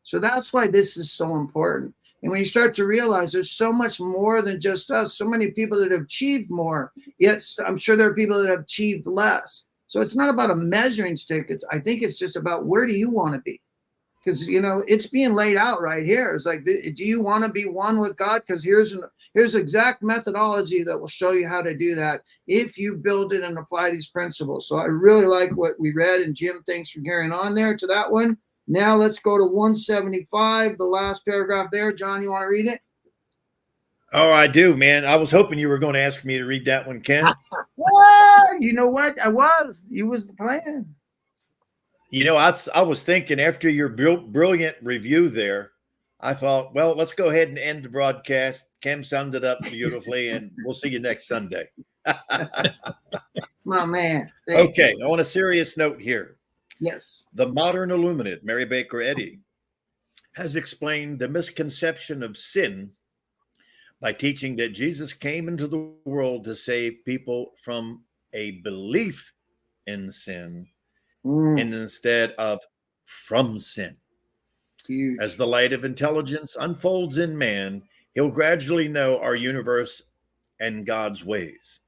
So that's why this is so important. And when you start to realize there's so much more than just us, so many people that have achieved more, yet I'm sure there are people that have achieved less. So it's not about a measuring stick. I think it's just about where do you want to be? Because, it's being laid out right here. It's like, do you want to be one with God? Because here's exact methodology that will show you how to do that if you build it and apply these principles. So I really like what we read. And Jim, thanks for carrying on there to that one. Now let's go to 175, the last paragraph there. John, you want to read it? Oh, I do, man. I was hoping you were going to ask me to read that one, Ken. What? You know what? You was the plan. I was thinking after your brilliant review there, I thought, well, let's go ahead and end the broadcast. Kim summed it up beautifully, and we'll see you next Sunday. My man. Okay, on a serious note here. Yes. The modern illuminate, Mary Baker Eddy, has explained the misconception of sin by teaching that Jesus came into the world to save people from a belief in sin and instead of from sin. Huge. As the light of intelligence unfolds in man, he'll gradually know our universe and God's ways.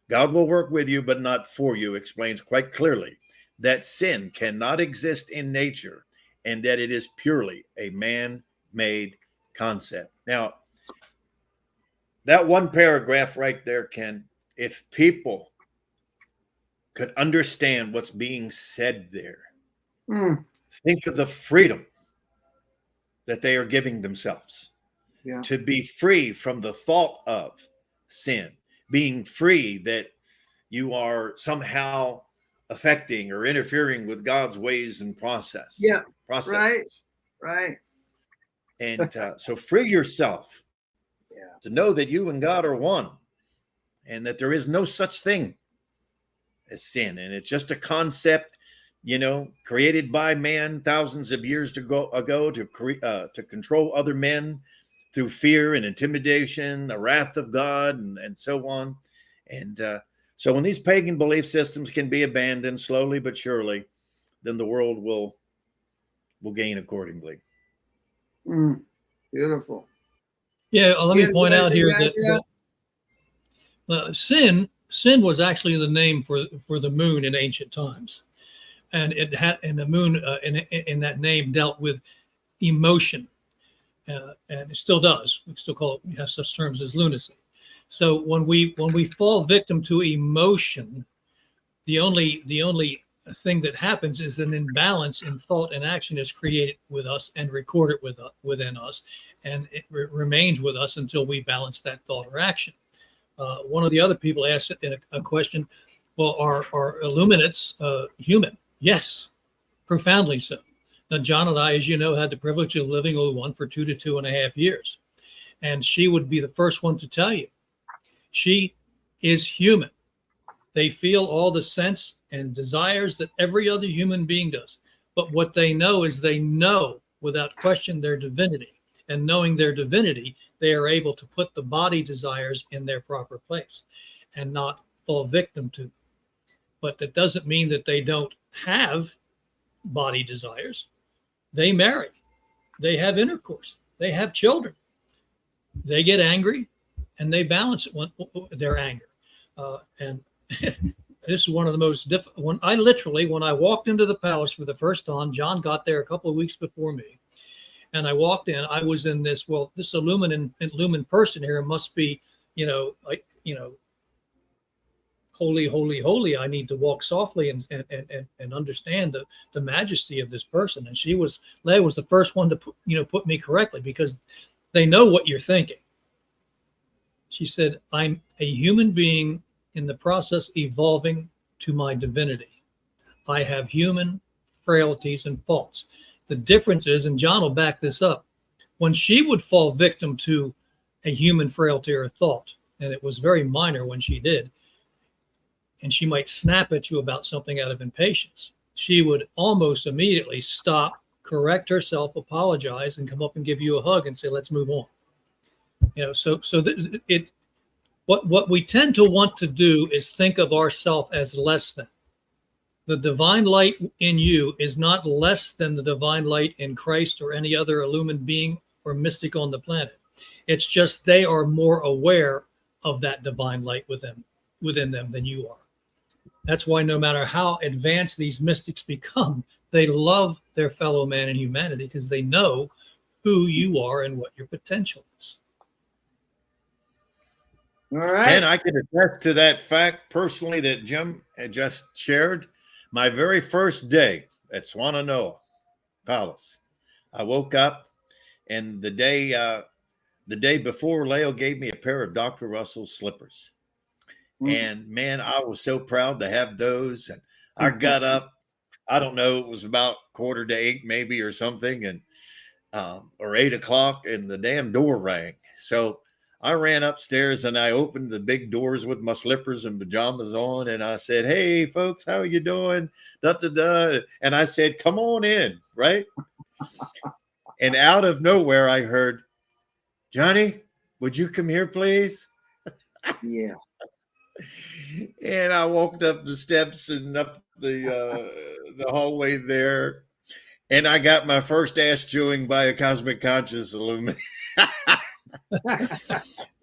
God will work with you, but not for you, explains quite clearly that sin cannot exist in nature and that it is purely a man-made concept. Now, that one paragraph right there, Ken, if people could understand what's being said there, think of the freedom that they are giving themselves to be free from the thought of sin, being free that you are somehow affecting or interfering with God's ways and processes. Right. And so free yourself to know that you and God are one and that there is no such thing as sin. And it's just a concept, created by man thousands of years ago to control other men through fear and intimidation, the wrath of God, and so on. And so when these pagan belief systems can be abandoned slowly but surely, then the world will gain accordingly. Beautiful. Yeah, let me point out here that sin was actually the name for the moon in ancient times, and the moon in that name dealt with emotion, and it still does. We still call it has such terms as lunacy. So when we fall victim to emotion, the only thing that happens is an imbalance in thought and action is created with us and recorded within us, and it remains with us until we balance that thought or action. One of the other people asked in a question, well, are illuminates human? Yes, profoundly so. Now, John and I, as you know, had the privilege of living with one for 2 to 2.5 years. And she would be the first one to tell you She is human. They feel all the sense and desires that every other human being does. But what they know is they know without question their divinity. And knowing their divinity, they are able to put the body desires in their proper place and not fall victim to them. But that doesn't mean that they don't have body desires. They marry, they have intercourse, they have children, they get angry, and they balance their anger. And this is one of the most difficult. When I walked into the palace for the first time, John got there a couple of weeks before me, and I walked in. I was in this. Well, this illumined person here must be, holy, holy, holy. I need to walk softly and understand the majesty of this person. And Leah was the first one to put me correctly, because they know what you're thinking. She said, I'm a human being in the process evolving to my divinity. I have human frailties and faults. The difference is, and John will back this up, when she would fall victim to a human frailty or thought, and it was very minor when she did, and she might snap at you about something out of impatience, she would almost immediately stop, correct herself, apologize, and come up and give you a hug and say, let's move on. What we tend to want to do is think of ourselves as less than. The divine light in you is not less than the divine light in Christ or any other illumined being or mystic on the planet. It's just they are more aware of that divine light within them than you are. That's why no matter how advanced these mystics become, they love their fellow man and humanity, because they know who you are and what your potential is. All right. And I can attest to that fact personally that Jim had just shared. My very first day at Swananoa Palace, I woke up, and the day before, Leo gave me a pair of Dr. Russell's slippers. And man, I was so proud to have those. And I got up, I don't know, it was about 7:45 maybe or something, and or 8 o'clock, and the damn door rang. So I ran upstairs and I opened the big doors with my slippers and pajamas on, and I said, "Hey folks, how are you doing?" Da, da, da. And I said, "Come on in," right? And out of nowhere I heard, "Johnny, would you come here, please?" Yeah. And I walked up the steps and up the hallway there, and I got my first ass chewing by a cosmic conscious illumination.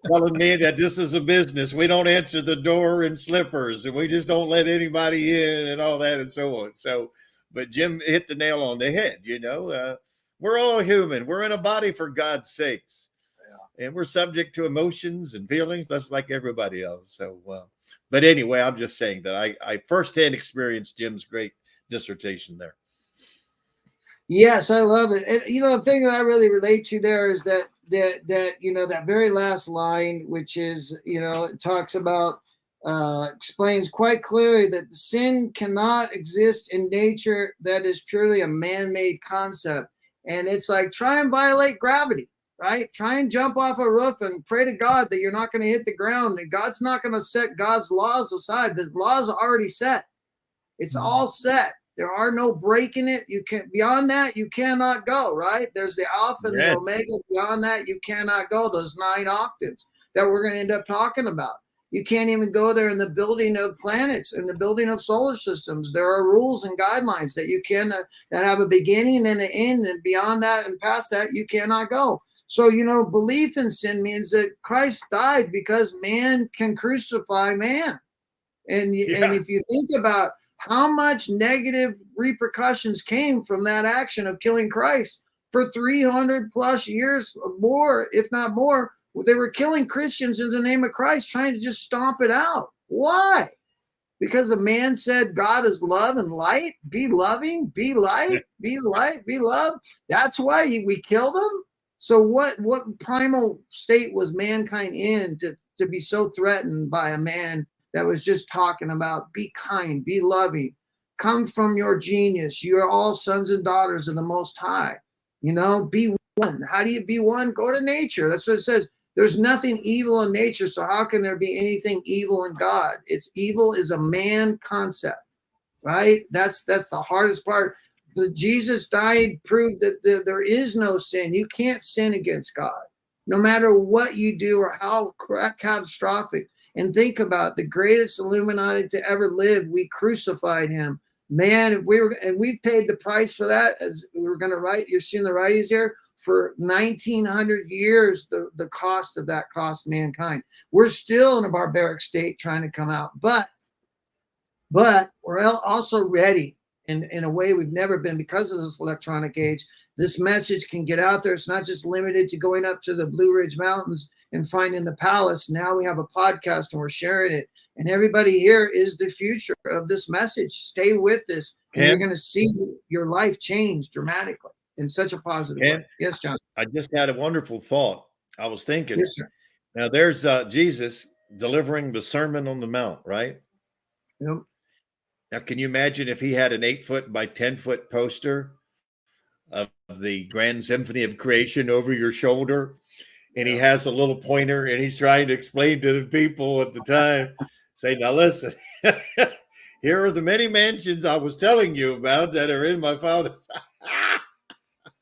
Telling me that this is a business. We don't answer the door in slippers, and we just don't let anybody in, and all that and so on. So, but Jim hit the nail on the head. We're all human. We're in a body, for God's sakes. And we're subject to emotions and feelings, just like everybody else. So, but anyway, I'm just saying that I firsthand experienced Jim's great dissertation there. Yes, I love it. And the thing that I really relate to there is that that very last line, which is, it talks about, explains quite clearly that the sin cannot exist in nature that is purely a man-made concept. And it's like, try and violate gravity. Right? Try and jump off a roof and pray to God that you're not going to hit the ground. And God's not going to set God's laws aside. The laws are already set. It's all set. There are no breaking it. You can beyond that, you cannot go, right? There's the Alpha and the Omega. Beyond that, you cannot go. Those 9 octaves that we're going to end up talking about. You can't even go there in the building of planets, in the building of solar systems. There are rules and guidelines that you can that have a beginning and an end, and beyond that and past that, you cannot go. So, belief in sin means that Christ died because man can crucify man. And if you think about how much negative repercussions came from that action of killing Christ for 300 plus years or more, if not more, they were killing Christians in the name of Christ, trying to just stomp it out. Why? Because a man said God is love and light. Be loving, be light, be light, be love. That's why we killed him. So what primal state was mankind in to be so threatened by a man that was just talking about be kind, be loving, come from your genius. You're all sons and daughters of the Most High. Be one. How do you be one? Go to nature. That's what it says. There's nothing evil in nature, so how can there be anything evil in God? It's evil is a man concept, right? That's the hardest part. But Jesus died, proved that there is no sin. You can't sin against God, no matter what you do or how catastrophic. And think about the greatest Illuminati to ever live. We crucified him. Man, if we were, and we've paid the price for that, as we were going to write. You're seeing the writings here. For 1900 years, the cost of that cost mankind. We're still in a barbaric state trying to come out, but we're also ready in a way we've never been because of this electronic age. This message can get out there. It's not just limited to going up to the Blue Ridge Mountains and finding the palace. Now we have a podcast and we're sharing it. And everybody here is the future of this message. Stay with this, and you're going to see your life change dramatically in such a positive way. Yes, John. I just had a wonderful thought. I was thinking, yes, sir. Now there's Jesus delivering the Sermon on the Mount, right? Yep. Now, can you imagine if he had an 8-foot by 10-foot poster of the Grand Symphony of Creation over your shoulder, and he has a little pointer, and he's trying to explain to the people at the time, say, now listen, here are the many mansions I was telling you about that are in my Father's.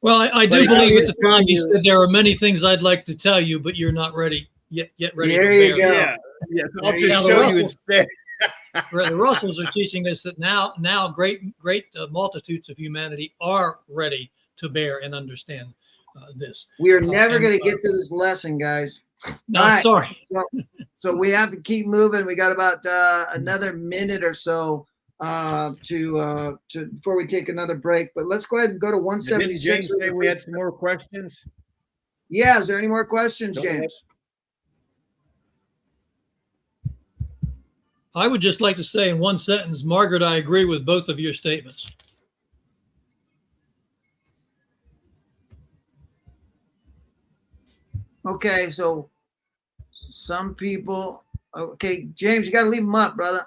Well, I do believe at the time he said there are many things I'd like to tell you, but you're not ready yet ready there to you bear. go. Yeah. I'll just show you instead. The Russells are teaching us that now great multitudes of humanity are ready to bear and understand this. We are never going to get to this lesson, guys. No, right. Sorry. So we have to keep moving. We got about another minute or so to before we take another break. But let's go ahead and go to 176. Didn't James say we had some more questions? Yeah. Is there any more questions, James? I would just like to say in one sentence, Margaret, I agree with both of your statements. Okay, so some people, okay, James, you got to leave them up, brother.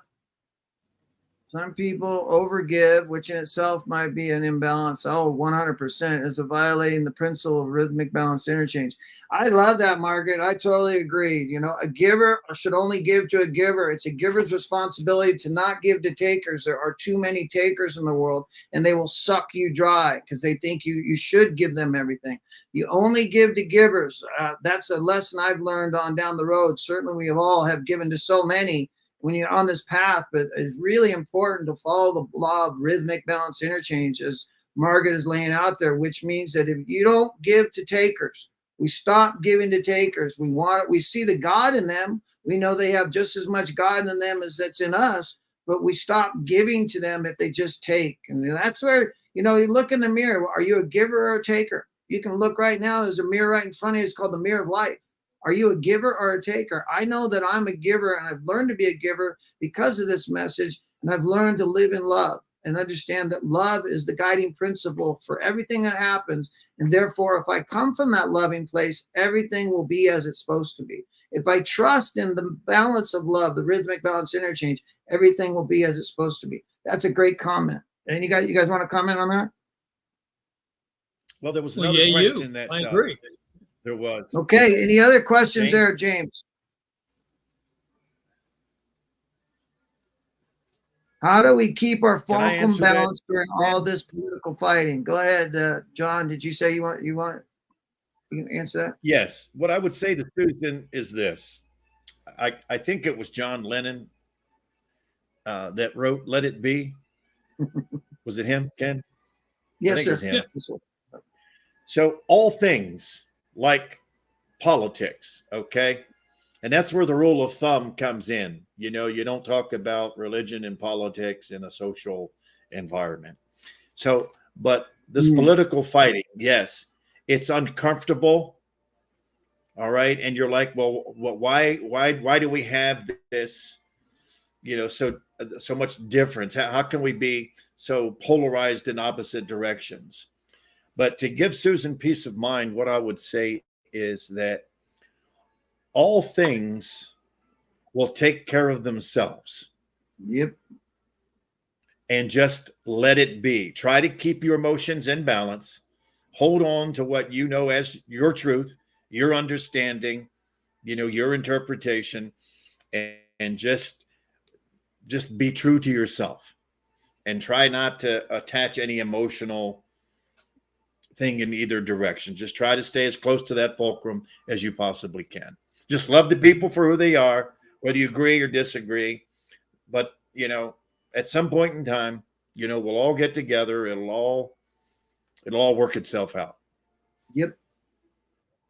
Some people overgive, which in itself might be an imbalance. Oh, 100% is a violating the principle of rhythmic balanced interchange. I love that, Margaret. I totally agree. You know, a giver should only give to a giver. It's a giver's responsibility to not give to takers. There are too many takers in the world, and they will suck you dry because they think you should give them everything. You only give to givers. That's a lesson I've learned on down the road. Certainly we all have given to so many when you're on this path, but it's really important to follow the law of rhythmic balance interchange as Margaret is laying out there, which means that if you don't give to takers, we stop giving to takers. We see the God in them. We know they have just as much God in them as that's in us, but we stop giving to them if they just take. And that's where, you look in the mirror. Are you a giver or a taker? You can look right now. There's a mirror right in front of you. It's called the mirror of life. Are you a giver or a taker? I know that I'm a giver, and I've learned to be a giver because of this message, and I've learned to live in love and understand that love is the guiding principle for everything that happens. And therefore, if I come from that loving place, everything will be as it's supposed to be. If I trust in the balance of love, the rhythmic balance interchange, everything will be as it's supposed to be. That's a great comment. And you guys want to comment on that? Well, there was another question that I agree. There was. Okay. Any other questions there, James? How do we keep our fulcrum balance during all this political fighting? Go ahead, John. Did you say you can answer that? Yes. What I would say to Susan is this. I think it was John Lennon that wrote "Let It Be." Was it him, Ken? Yes, sir. Yeah. So all things like politics, okay? And that's where the rule of thumb comes in. You don't talk about religion and politics in a social environment. So, but this political fighting, yes, it's uncomfortable. All right. And you're like, well, why do we have this, so much difference? How can we be so polarized in opposite directions? But to give Susan peace of mind, what I would say is that all things will take care of themselves. Yep. And just let it be. Try to keep your emotions in balance. Hold on to what you know as your truth, your understanding, your interpretation, and just be true to yourself, and try not to attach any emotional thing in either direction. Just try to stay as close to that fulcrum as you possibly can. Just love the people for who they are, whether you agree or disagree. But, at some point in time, we'll all get together. It'll all work itself out. Yep.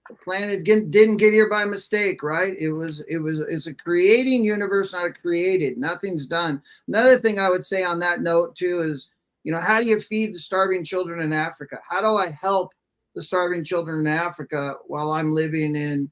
The planet didn't get here by mistake, right? It's a creating universe, not a created. Nothing's done. Another thing I would say on that note too is, how do you feed the starving children in Africa? How do I help the starving children in Africa while I'm living in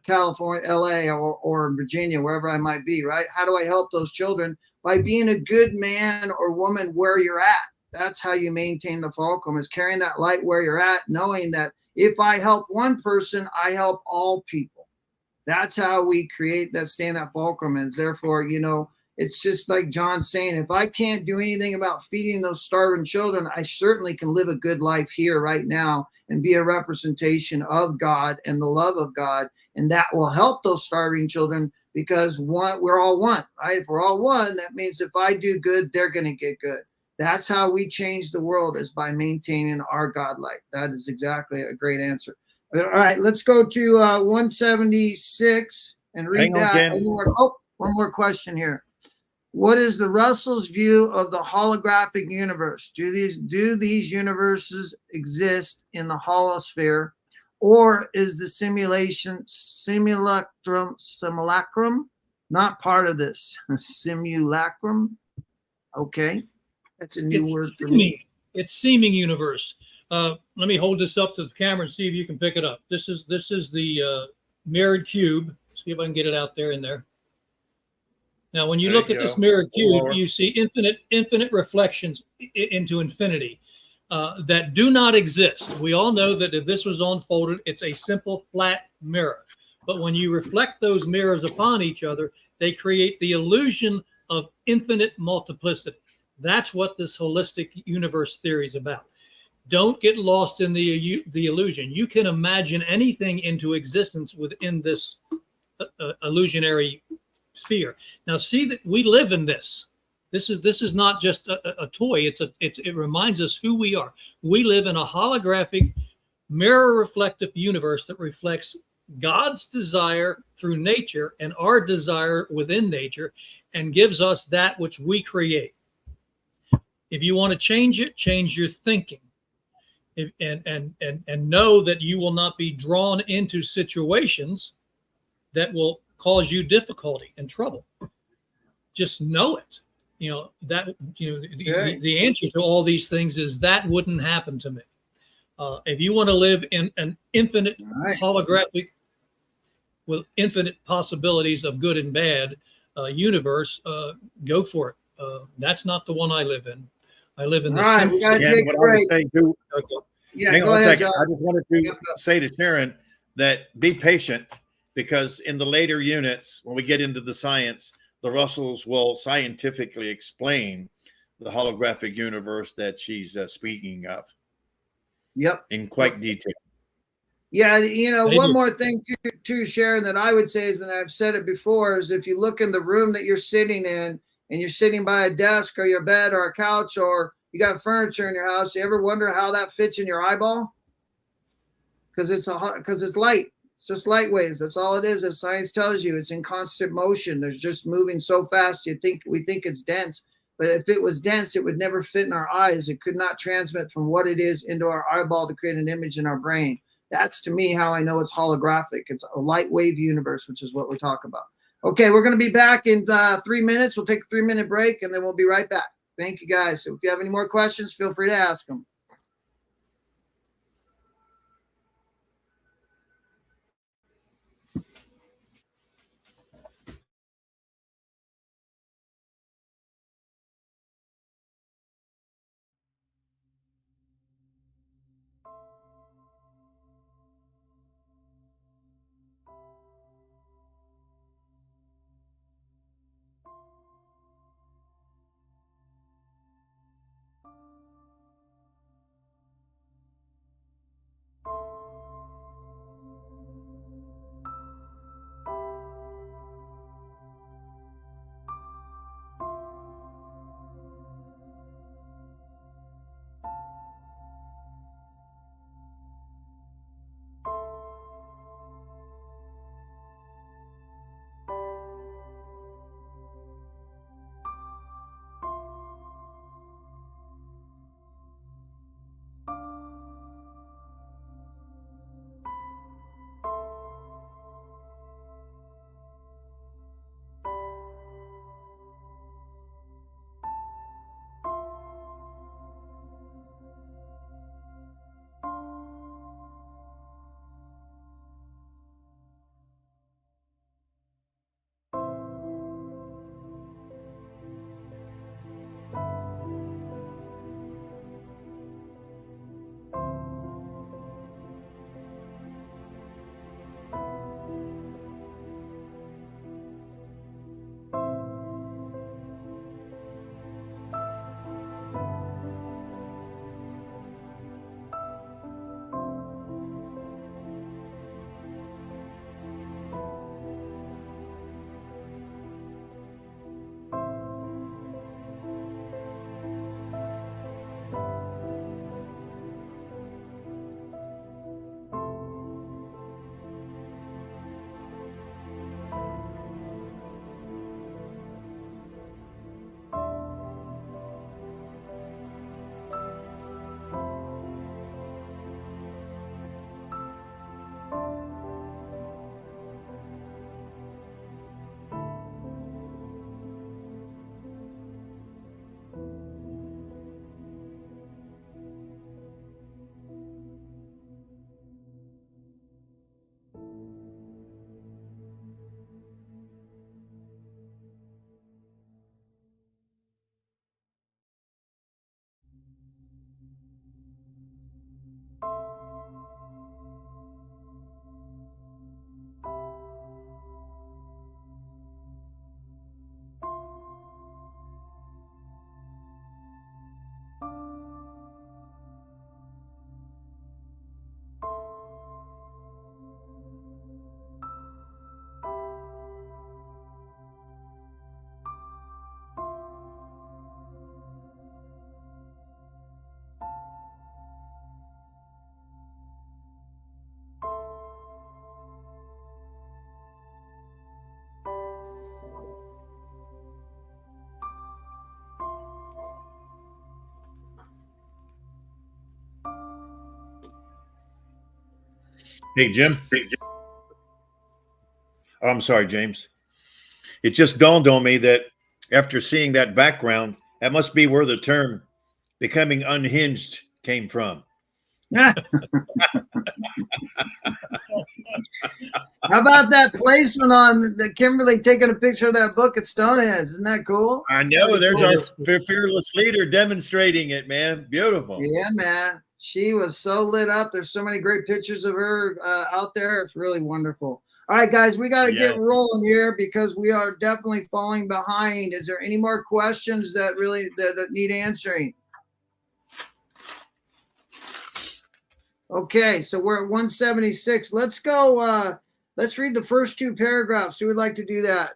California, LA, or Virginia, wherever I might be, right? How do I help those children? By being a good man or woman where you're at. That's how you maintain the fulcrum, is carrying that light where you're at, knowing that if I help one person, I help all people. That's how we create that, stay in that fulcrum. And therefore, it's just like John's saying, if I can't do anything about feeding those starving children, I certainly can live a good life here right now and be a representation of God and the love of God. And that will help those starving children, because we're all one, right? If we're all one, that means if I do good, they're going to get good. That's how we change the world, is by maintaining our God light. That is exactly a great answer. All right, let's go to 176 and read that. One more question here. What is the Russell's view of the holographic universe? Do these universes exist in the holosphere, or is the simulacrum not part of this? Simulacrum? Okay. That's a new word for me. It's seeming universe. Let me hold this up to the camera and see if you can pick it up. This is the mirrored cube. See if I can get it out there in there. Now, when you look at this mirrored cube, you see infinite reflections into infinity that do not exist. We all know that if this was unfolded, it's a simple flat mirror. But when you reflect those mirrors upon each other, they create the illusion of infinite multiplicity. That's what this holistic universe theory is about. Don't get lost in the illusion. You can imagine anything into existence within this illusionary sphere. Now, see that we live in this. This is not just a toy. It reminds us who we are. We live in a holographic, mirror reflective universe that reflects God's desire through nature and our desire within nature, and gives us that which we create. If you want to change it, change your thinking, and know that you will not be drawn into situations that will cause you difficulty and trouble. Just know it. The answer to all these things is that wouldn't happen to me. If you want to live in an infinite holographic with infinite possibilities of good and bad universe, go for it. That's not the one I live in. I live in the simple. We gotta take a break. Yeah, go ahead, John. I just wanted to say to Sharon that be patient, because in the later units, when we get into the science, the Russells will scientifically explain the holographic universe that she's speaking of. Yep. In quite detail. Yeah, one more thing too, Sharon, that I would say is, and I've said it before, is if you look in the room that you're sitting in, and you're sitting by a desk or your bed or a couch, or you got furniture in your house, you ever wonder how that fits in your eyeball? Because it's light. It's just light waves. That's all it is. As science tells you, it's in constant motion. There's just moving so fast. We think it's dense, but if it was dense, it would never fit in our eyes. It could not transmit from what it is into our eyeball to create an image in our brain. That's, to me, how I know it's holographic. It's a light wave universe, which is what we talk about. Okay, we're going to be back in 3 minutes. We'll take a 3-minute break, and then we'll be right back. Thank you, guys. So if you have any more questions, feel free to ask them. Hey, Jim. Oh, I'm sorry, James. It just dawned on me that after seeing that background, that must be where the term becoming unhinged came from. How about that placement on the Kimberly taking a picture of that book at Stonehenge? Isn't that cool? I know. There's our fearless leader demonstrating it, man. Beautiful. Yeah, man. She was so lit up. There's so many great pictures of her out there. It's really wonderful. All right, guys, we got to get rolling here because we are definitely falling behind. Is there any more questions that really that need answering? Okay, so we're at 176. Let's go. Let's read the first two paragraphs. Who would like to do that?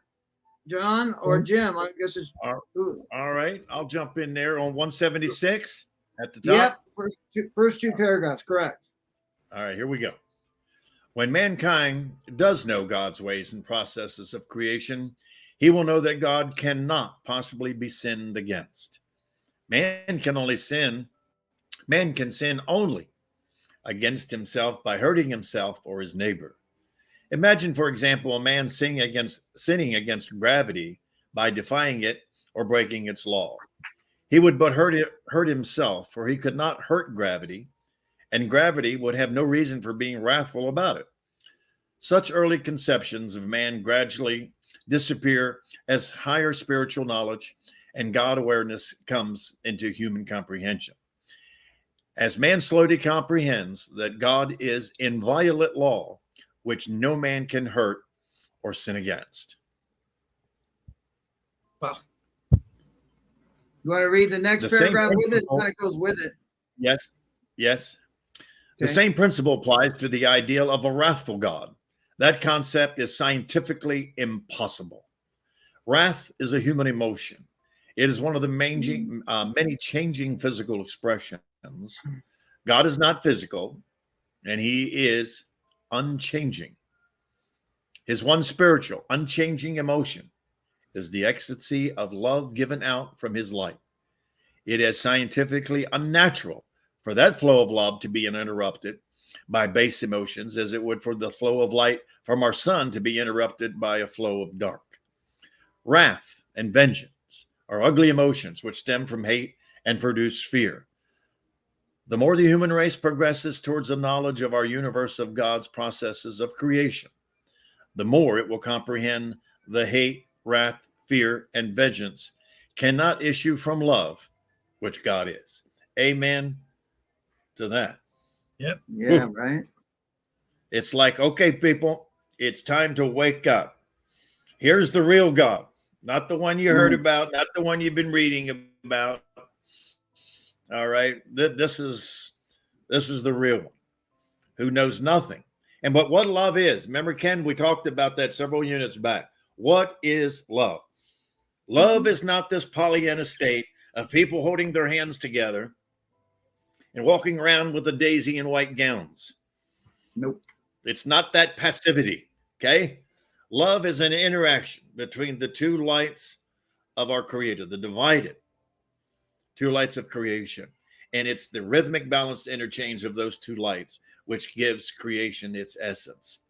John or Jim? I guess it's all right. I'll jump in there on 176 at the top. Yep, first two paragraphs, correct. All right, here we go. When mankind does know God's ways and processes of creation, he will know that God cannot possibly be sinned against. Man can sin only against himself by hurting himself or his neighbor. Imagine, for example, a man sinning against gravity by defying it or breaking its law. He would but hurt himself, for he could not hurt gravity, and gravity would have no reason for being wrathful about it. Such early conceptions of man gradually disappear as higher spiritual knowledge and God awareness comes into human comprehension. As man slowly comprehends that God is inviolate law, which no man can hurt or sin against. Wow. You want to read the next paragraph with it? It kind of goes with it. Yes. Okay. The same principle applies to the ideal of a wrathful God. That concept is scientifically impossible. Wrath is a human emotion. It is one of the many changing physical expressions. God is not physical, and he is unchanging. His one spiritual, unchanging emotion is the ecstasy of love given out from his light. It is scientifically unnatural for that flow of love to be uninterrupted by base emotions, as it would for the flow of light from our sun to be interrupted by a flow of dark. Wrath and vengeance are ugly emotions which stem from hate and produce fear. The more the human race progresses towards a knowledge of our universe of God's processes of creation, the more it will comprehend the hate, wrath, fear, and vengeance cannot issue from love, which God is. Amen to that. Yep. Yeah, right. It's like, okay, people, it's time to wake up. Here's the real God, not the one you heard about, not the one you've been reading about. All right. This is the real one who knows nothing. And but what love is, remember, Ken, we talked about that several units back. What is love? Love is not this Pollyanna state of people holding their hands together and walking around with a daisy and white gowns. Nope. It's not that passivity. Okay. Love is an interaction between the two lights of our Creator, the divided two lights of creation. And it's the rhythmic balanced interchange of those two lights, which gives creation its essence.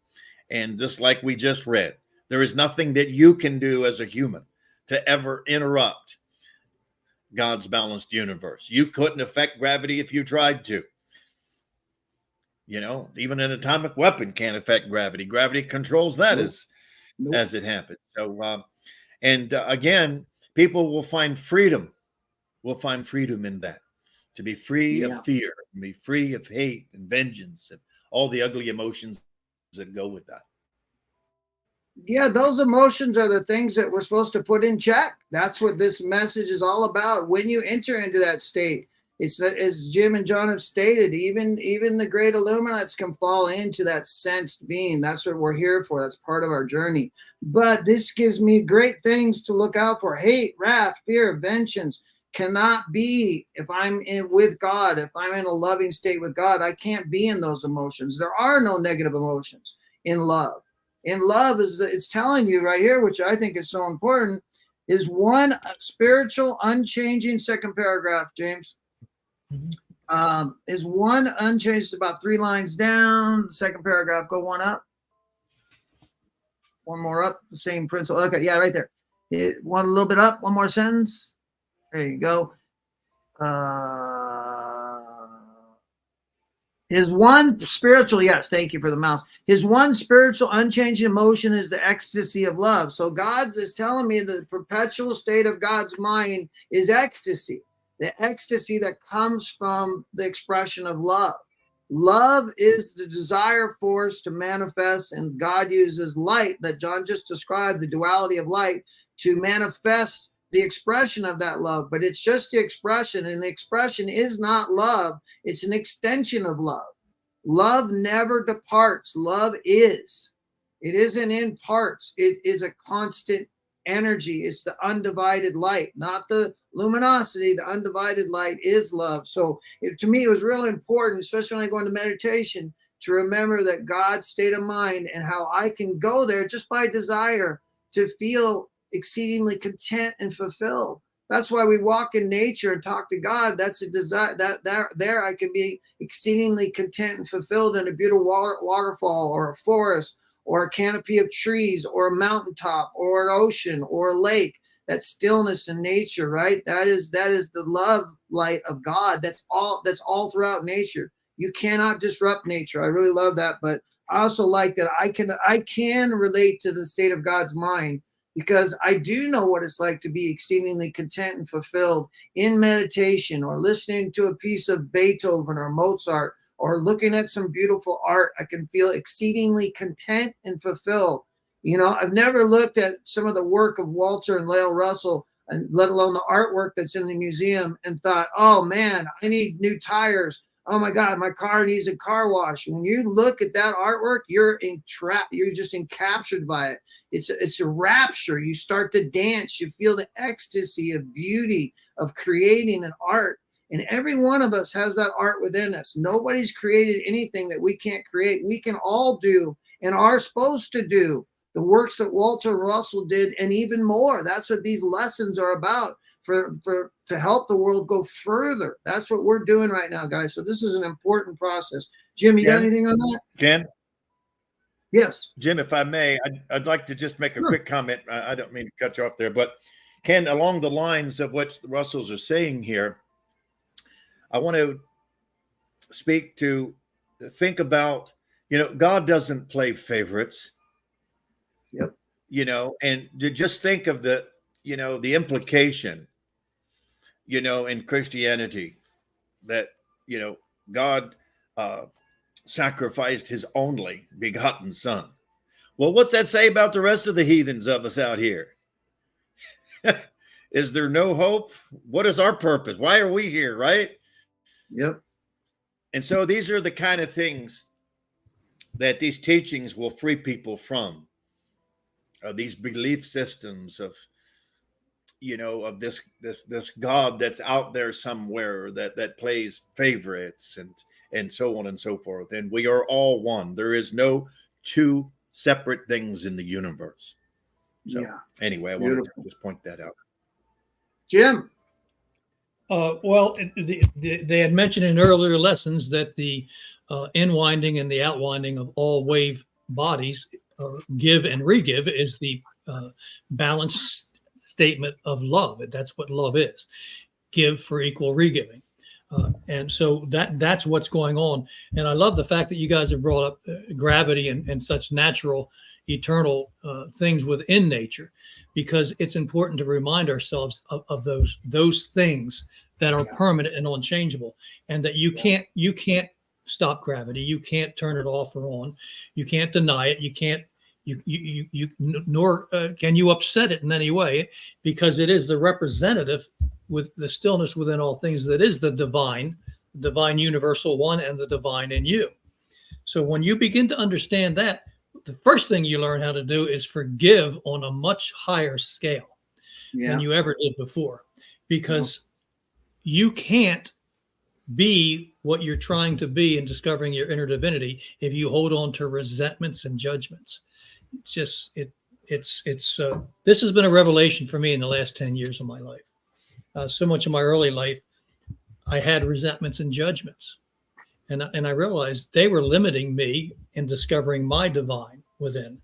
And just like we just read, there is nothing that you can do as a human to ever interrupt God's balanced universe. You couldn't affect gravity if you tried to. You know, even an atomic weapon can't affect gravity. Gravity controls that as it happens. So, again, people will find freedom. We'll find freedom in that. To be free of fear, to be free of hate and vengeance and all the ugly emotions that go with that. Yeah, those emotions are the things that we're supposed to put in check. That's what this message is all about. When you enter into that state, it's as Jim and John have stated, even the great Illuminates can fall into that sensed being. That's what we're here for. That's part of our journey. But this gives me great things to look out for. Hate, wrath, fear, vengeance cannot be if I'm with God. If I'm in a loving state with God, I can't be in those emotions. There are no negative emotions in love. In love, it's telling you right here, which I think is so important, is one spiritual, unchanging, second paragraph, James. Is one unchanged? It's about 3 lines down. Second paragraph, go one up. One more up, the same principle. Okay, yeah, right there. One a little bit up, one more sentence. There you go. His one spiritual, yes, thank you for the mouse. His one spiritual unchanging emotion is the ecstasy of love. So God's is telling me the perpetual state of God's mind is ecstasy, the ecstasy that comes from the expression of love. Love is the desire force to manifest, and God uses light that John just described, the duality of light, to manifest the expression of that love. But it's just the expression, and the expression is not love. It's an extension of love. Love never departs. Love is. It isn't in parts. It is a constant energy. It's the undivided light, not the luminosity. The undivided light is love. So to me, it was really important, especially when I go into meditation, to remember that God's state of mind and how I can go there just by desire to feel exceedingly content and fulfilled. That's why we walk in nature and talk to God. That's a desire that there I can be exceedingly content and fulfilled in a beautiful waterfall or a forest or a canopy of trees or a mountaintop or an ocean or a lake. That stillness in nature, right? That is the love light of God. That's all throughout nature. You cannot disrupt nature. I really love that. But I also like that I can relate to the state of God's mind, because I do know what it's like to be exceedingly content and fulfilled in meditation or listening to a piece of Beethoven or Mozart or looking at some beautiful art. I can feel exceedingly content and fulfilled. You know, I've never looked at some of the work of Walter and Lael Russell, and let alone the artwork that's in the museum, and thought, oh man, I need new tires. Oh my God, my car needs a car wash. When you look at that artwork, you're entrapped. You're just encaptured by it. It's a rapture. You start to dance. You feel the ecstasy of beauty of creating an art. And every one of us has that art within us. Nobody's created anything that we can't create. We can all do and are supposed to do the works that Walter and Russell did, and even more. That's what these lessons are about, to help the world go further. That's what we're doing right now, guys. So this is an important process. Jim, you got anything on that? Ken? Yes. Jim, if I may, I'd like to just make a quick comment. I don't mean to cut you off there, but Ken, along the lines of what the Russells are saying here, I want to think about, God doesn't play favorites. Yep. And to just think of the implication, in Christianity that, God sacrificed his only begotten son. Well, what's that say about the rest of the heathens of us out here? Is there no hope? What is our purpose? Why are we here, right? Yep. And so these are the kind of things that these teachings will free people from. These belief systems of this God that's out there somewhere that plays favorites and so on and so forth. And we are all one. There is no two separate things in the universe. So anyway, I wanted to just point that out. Jim. Well, they had mentioned in earlier lessons that the inwinding and the outwinding of all wave bodies, or give and re-give, is the balanced statement of love. That's what love is. Give for equal re-giving. And so that's what's going on. And I love the fact that you guys have brought up gravity and such natural, eternal things within nature, because it's important to remind ourselves of those things that are permanent and unchangeable, and that you can't stop gravity. You can't turn it off or on. You can't deny it. You can't, nor can you upset it in any way, because it is the representative with the stillness within all things that is the divine universal one and the divine in you. So when you begin to understand that, the first thing you learn how to do is forgive on a much higher scale than you ever did before, because you can't be what you're trying to be in discovering your inner divinity if you hold on to resentments and judgments. This has been a revelation for me in the last 10 years of my life. So much of my early life, I had resentments and judgments. And I realized they were limiting me in discovering my divine within.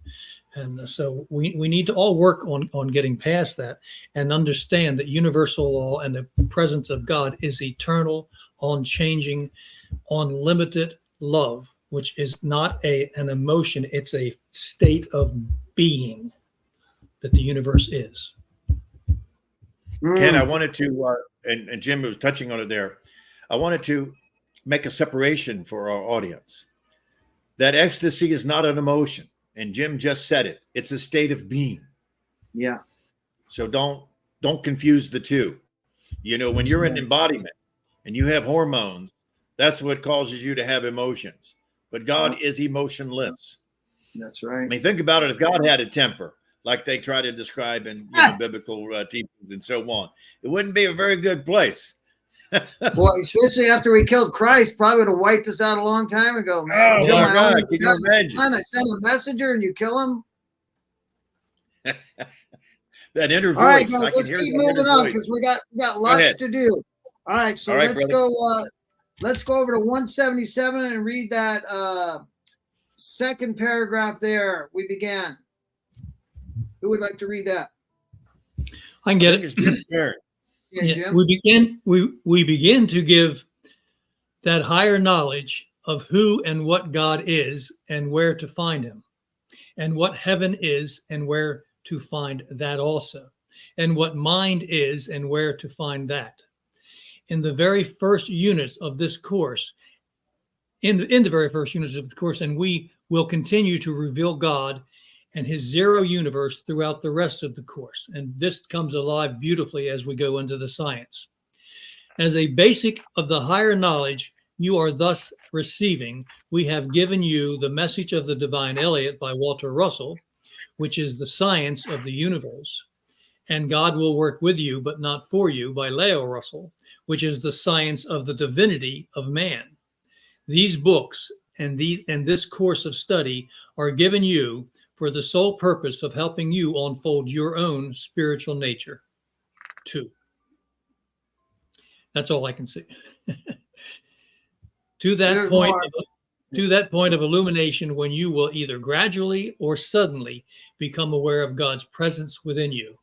And so we need to all work on getting past that and understand that universal law and the presence of God is eternal, unchanging, unlimited love, which is not an emotion. It's a state of being that the universe is. Ken, I wanted to, and Jim was touching on it there. I wanted to make a separation for our audience. That ecstasy is not an emotion. And Jim just said it. It's a state of being. Yeah. So don't confuse the two. You know, when you're in embodiment and you have hormones, that's what causes you to have emotions. But God is emotionless. That's right. I mean, think about it. If God had a temper, like they try to describe in biblical teachings and so on, it wouldn't be a very good place. Well, especially after we killed Christ, probably would have wiped us out a long time ago, man. Oh, my God. Can you imagine? I send a messenger and you kill him. That inner voice. All right, guys, let's keep moving on because we got lots to do. All right, so let's go. Let's go over to 177 and read that second paragraph there. We began. Who would like to read that? I can get it. Yeah, Jim? We begin to give that higher knowledge of who and what God is and where to find him, and what heaven is and where to find that also, and what mind is and where to find that. In the very first units of this course, in the very first units of the course, and we will continue to reveal God and his zero universe throughout the rest of the course. And this comes alive beautifully as we go into the science. As a basic of the higher knowledge you are thus receiving, we have given you the Message of the Divine Elliot by Walter Russell, which is the science of the universe. And God will work with you, but not for you, by Leo Russell, which is the science of the divinity of man. These books and this course of study are given you for the sole purpose of helping you unfold your own spiritual nature, too. That's all I can say. To that point of illumination, when you will either gradually or suddenly become aware of God's presence within you.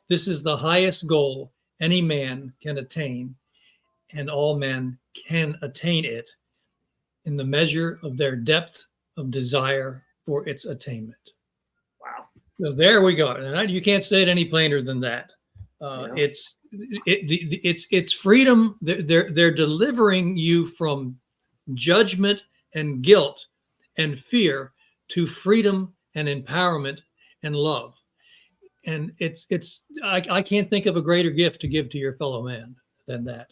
This is the highest goal any man can attain, and all men can attain it in the measure of their depth of desire for its attainment. Wow. So there we go. And you can't say it any plainer than that. It's freedom. They're delivering you from judgment and guilt and fear to freedom and empowerment and love. And I can't think of a greater gift to give to your fellow man than that.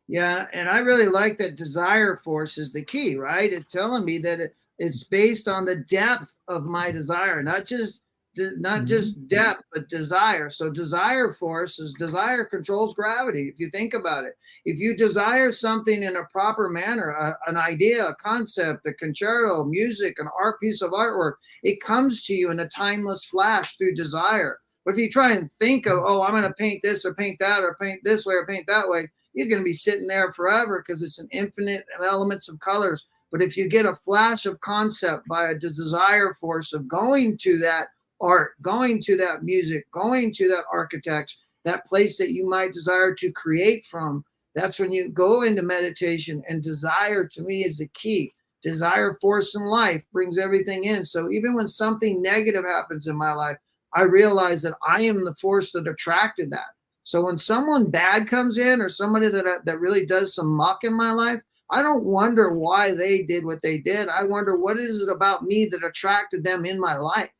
Yeah, and I really like that desire force is the key, right? It's telling me that it's based on the depth of my desire, not just depth, but desire. So desire force is desire controls gravity. If you think about it, if you desire something in a proper manner, an idea, a concept, a concerto, music, an art piece of artwork, it comes to you in a timeless flash through desire. But if you try and think of, oh, I'm going to paint this or paint that or paint this way or paint that way, you're going to be sitting there forever because it's an infinite elements of colors. But if you get a flash of concept by a desire force of going to that art, going to that music, going to that architect, that place that you might desire to create from, that's when you go into meditation. And desire to me is the key. Desire force in life brings everything in. So even when something negative happens in my life, I realize that I am the force that attracted that. So when someone bad comes in or somebody that really does some muck in my life, I don't wonder why they did what they did. I wonder what is it about me that attracted them in my life?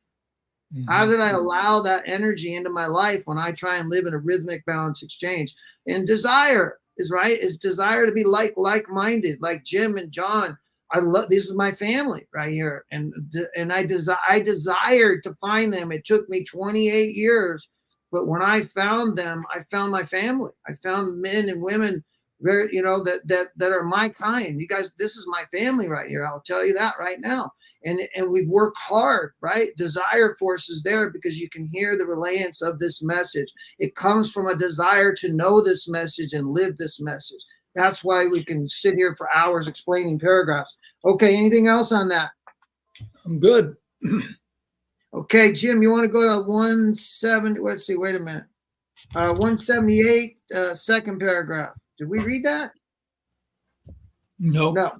Mm-hmm. How did I allow that energy into my life when I try and live in a rhythmic balance exchange? And desire is desire to be like-minded, like Jim and John. This is my family right here. And I desired to find them. It took me 28 years. But when I found them, I found my family. I found men and women very, that are my kind. You guys, this is my family right here. I'll tell you that right now. And we've worked hard, right? Desire force is there because you can hear the reliance of this message. It comes from a desire to know this message and live this message. That's why we can sit here for hours explaining paragraphs. Okay, anything else on that? I'm good. Okay, Jim, you want to go to 170? Let's see, wait a minute. 178, second paragraph. Did we read that? No. No.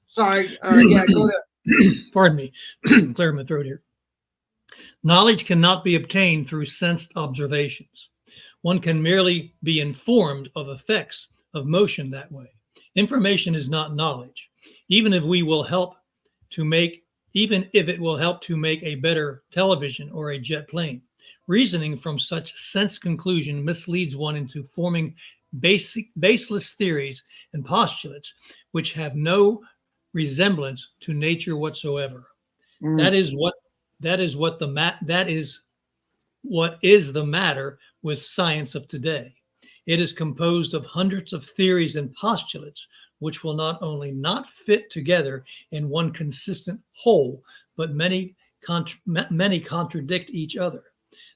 Sorry. Yeah, go there. Pardon me. Clear my throat here. Knowledge cannot be obtained through sensed observations. One can merely be informed of effects of motion that way. Information is not knowledge. Even if it will help to make a better television or a jet plane, reasoning from such sense conclusion misleads one into forming baseless theories and postulates which have no resemblance to nature whatsoever. That is what is the matter with science of today. It is composed of hundreds of theories and postulates which will not only not fit together in one consistent whole, but many contradict each other.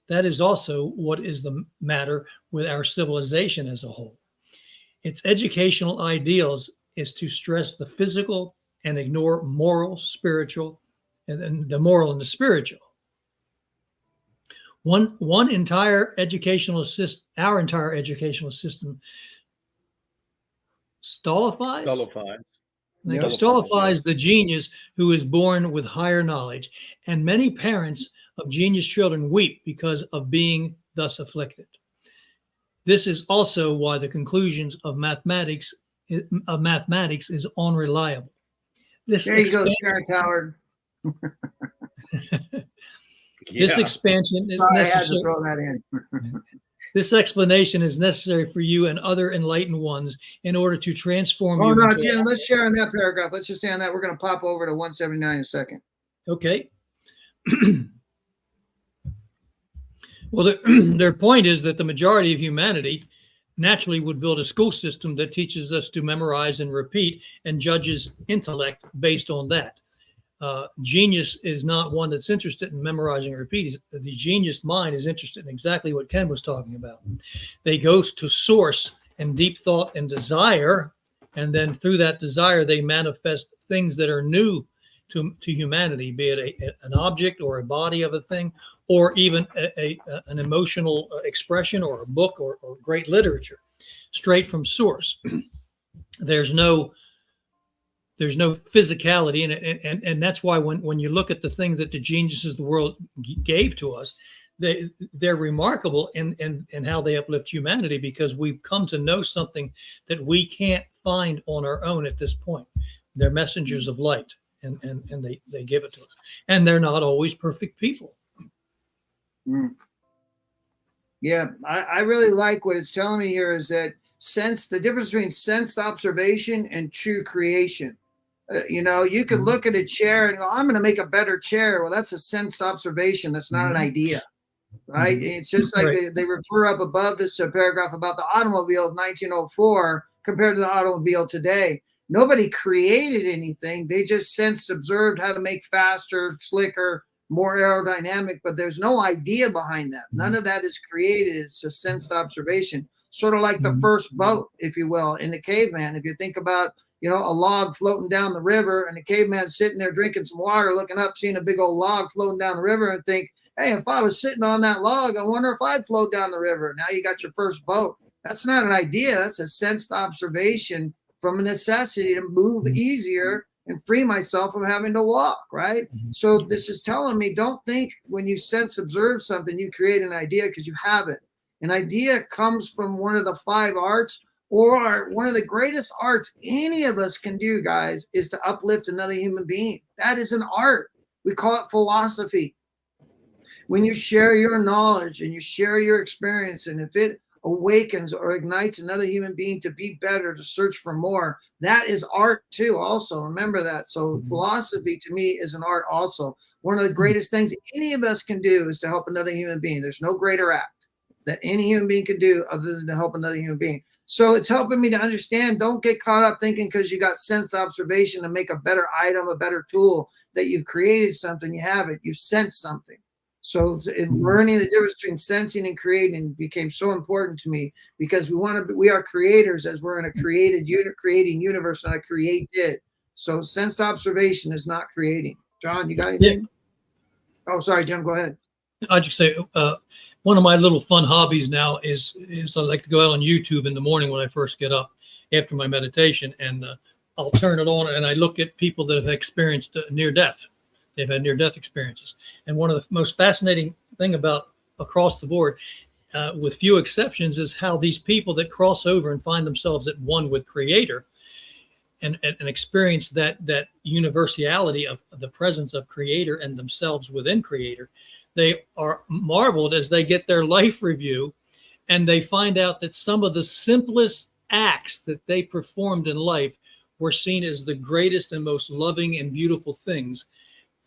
That is also what is the matter with our civilization as a whole. Its educational ideals is to stress the physical and ignore moral, spiritual, and the moral and the spiritual. Our entire educational system stultifies the genius who is born with higher knowledge, and many parents of genius children weep because of being thus afflicted. This is also why the conclusions of mathematics is unreliable. There you go, Terrence Howard. This expansion is Sorry, necessary. I had to throw that in. This explanation is necessary for you and other enlightened ones in order to transform you. Oh, no, Jim, let's share on that paragraph. Let's just stay on that. We're going to pop over to 179 in a second. Okay. Well, their point is that the majority of humanity naturally would build a school system that teaches us to memorize and repeat and judges intellect based on that. Genius is not one that's interested in memorizing and repeating. The genius mind is interested in exactly what Ken was talking about. They go to source and deep thought and desire, and then through that desire, they manifest things that are new to humanity, be it an object or a body of a thing, or even an emotional expression or a book or great literature, straight from source. There's no physicality in it, and that's why when you look at the thing that the geniuses of the world gave to us, they're remarkable in how they uplift humanity, because we've come to know something that we can't find on our own at this point. They're messengers of light, and they give it to us, and they're not always perfect people. Yeah, I really like what it's telling me here is that the difference between sensed observation and true creation. You can look at a chair and go, I'm going to make a better chair. Well, that's a sensed observation. That's not an idea, right? It's just like they refer up above this paragraph about the automobile of 1904 compared to the automobile today. Nobody created anything. They just observed how to make faster, slicker, more aerodynamic, but there's no idea behind that. None of that is created. It's a sensed observation, sort of like the first boat, if you will, in the caveman. If you think about a log floating down the river, and the caveman sitting there drinking some water, looking up, seeing a big old log floating down the river, and think, hey, if I was sitting on that log, I wonder if I'd float down the river. Now you got your first boat. That's not an idea. That's a sensed observation from a necessity to move easier and free myself from having to walk, right? So this is telling me, don't think when you observe something, you create an idea, because you haven't. An idea comes from one of the 5 arts, or one of the greatest arts any of us can do, guys, is to uplift another human being. That is an art. We call it philosophy. When you share your knowledge and you share your experience, and if it awakens or ignites another human being to be better, to search for more, that is art too. Also, remember that. So philosophy to me is an art also. One of the greatest things any of us can do is to help another human being. There's no greater act. that any human being can do other than to help another human being. So it's helping me to understand, don't get caught up thinking because you got sense observation to make a better item, a better tool, that you've created something, you have it, you've sensed something. So in learning the difference between sensing and creating became so important to me, because we are creators, as we're in a creating universe, not a created. So sensed observation is not creating. John, you got anything? Yeah. Oh, sorry, Jim, go ahead. I'd just say one of my little fun hobbies now is I like to go out on YouTube in the morning when I first get up after my meditation, and I'll turn it on and I look at people that have experienced near death. They've had near death experiences. And one of the most fascinating thing about across the board, with few exceptions, is how these people that cross over and find themselves at one with Creator and experience that universality of the presence of Creator and themselves within Creator, they are marveled as they get their life review and they find out that some of the simplest acts that they performed in life were seen as the greatest and most loving and beautiful things,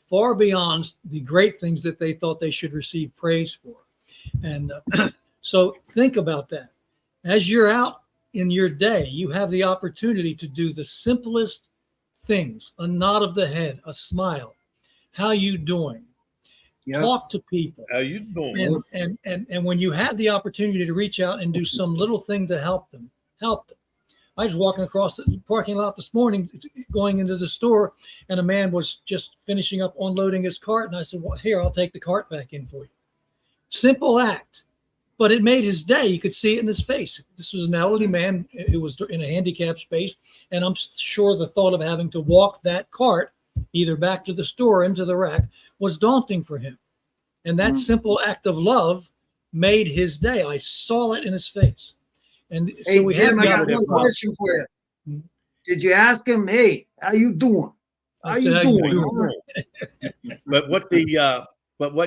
far beyond the great things that they thought they should receive praise for. And so think about that. As you're out in your day, you have the opportunity to do the simplest things: a nod of the head, a smile, how you doing? Yep. Talk to people. How you doing? And when you have the opportunity to reach out and do some little thing to help them. I was walking across the parking lot this morning, going into the store, and a man was just finishing up unloading his cart. And I said, well, here, I'll take the cart back in for you. Simple act, but it made his day. You could see it in his face. This was an elderly man who was in a handicapped space. And I'm sure the thought of having to walk that cart either back to the store or into the rack was daunting for him. And that simple act of love made his day. I saw it in his face. And so hey, Jim, I got one question for you. Did you ask him, hey, how you doing? How you doing? But what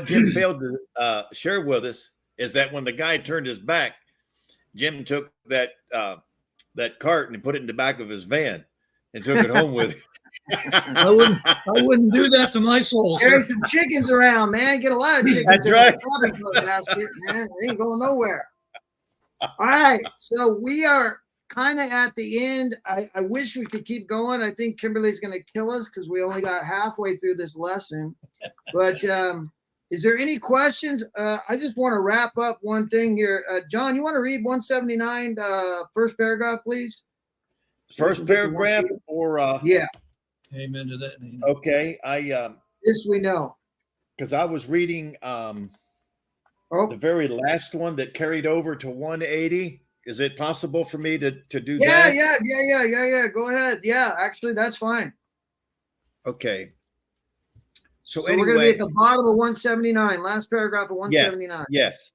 Jim failed to share with us is that when the guy turned his back, Jim took that cart and put it in the back of his van and took it home with him. I wouldn't do that to my soul. There's some chickens around, man. Get a lot of chickens. That's right. Basket, man. They ain't going nowhere. All right, so we are kind of at the end. I wish we could keep going. I think Kimberly's going to kill us because we only got halfway through this lesson. But is there any questions? I just want to wrap up one thing here. John, you want to read 179, first paragraph, please? First paragraph, or yeah. Amen to that. Okay, this we know, because I was reading the very last one that carried over to 180. Is it possible for me to do that? Yeah. Go ahead. Yeah, actually, that's fine. Okay. So anyway, we're going to be at the bottom of 179, last paragraph of 179. Yes.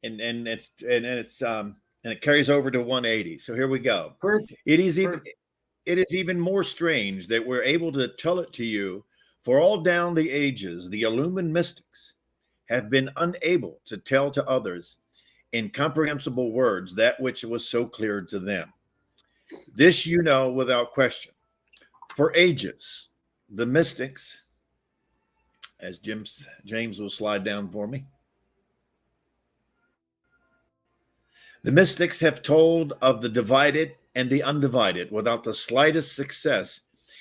And it carries over to 180. So here we go. Perfect. It is even more strange that we're able to tell it to you, for all down the ages, the illumined mystics have been unable to tell to others in comprehensible words that which was so clear to them. This you know without question. For ages, the mystics, as James will slide down for me, the mystics have told of the divided and the undivided without the slightest success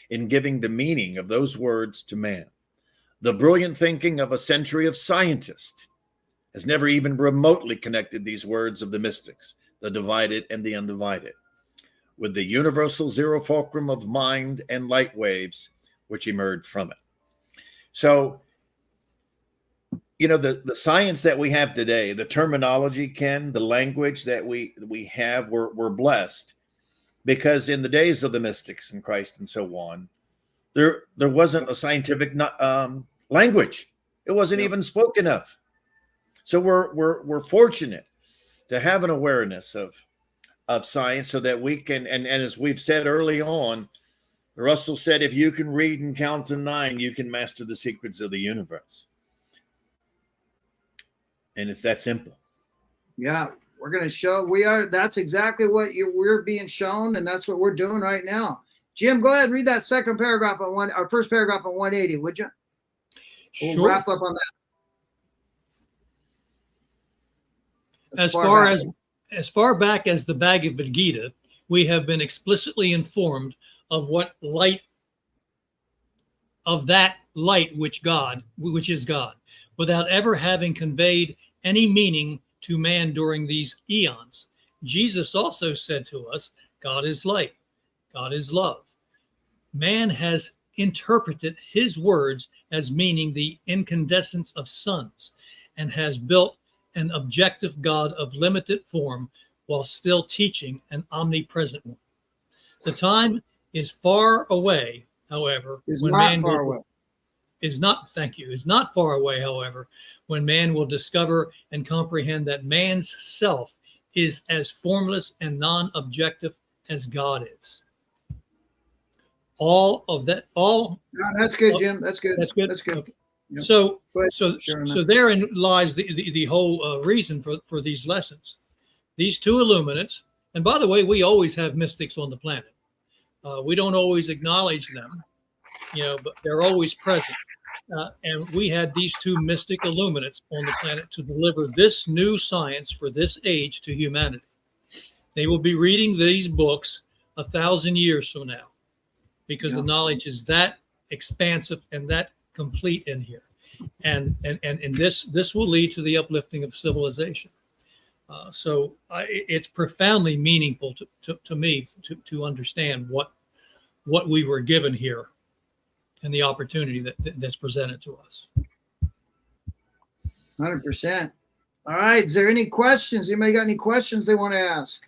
in giving the meaning of those words to man. The brilliant thinking of a century of scientists has never even remotely connected these words of the mystics, the divided and the undivided, with the universal zero fulcrum of mind and light waves which emerged from it. So, you know, the science that we have today, the terminology, Ken, the language that we have, we're blessed, because in the days of the mystics and Christ and so on, there wasn't a scientific language. It wasn't even spoken of. So we're fortunate to have an awareness of science, so that we can, and as we've said early on, Russell said, if you can read and count to 9, you can master the secrets of the universe. And it's that simple. Yeah, we're going to show, that's exactly what we're being shown, and that's what we're doing right now. Jim, go ahead and read that second paragraph on our first paragraph on 180, would you? We'll wrap up on that. As far back as the Bhagavad Gita, we have been explicitly informed of what light, of that light which is God, without ever having conveyed any meaning to man during these eons. Jesus also said to us, God is light, God is love. Man has interpreted his words as meaning the incandescence of suns, and has built an objective God of limited form while still teaching an omnipresent one. The time is far away, however, is not far away, however, when man will discover and comprehend that man's self is as formless and non-objective as God is. That's good, Jim. That's good. That's good. That's good. Okay. Yep. So therein lies the whole reason for these lessons. These two illuminates, and by the way, we always have mystics on the planet. We don't always acknowledge them, but they're always present. And we had these two mystic illuminates on the planet to deliver this new science for this age to humanity. They will be reading these books 1,000 years from now, because the knowledge is that expansive and that complete in here, and this will lead to the uplifting of civilization. So it's profoundly meaningful to me to understand what we were given here and the opportunity that's presented to us. 100%. All right. Is there any questions? Anybody got any questions they want to ask?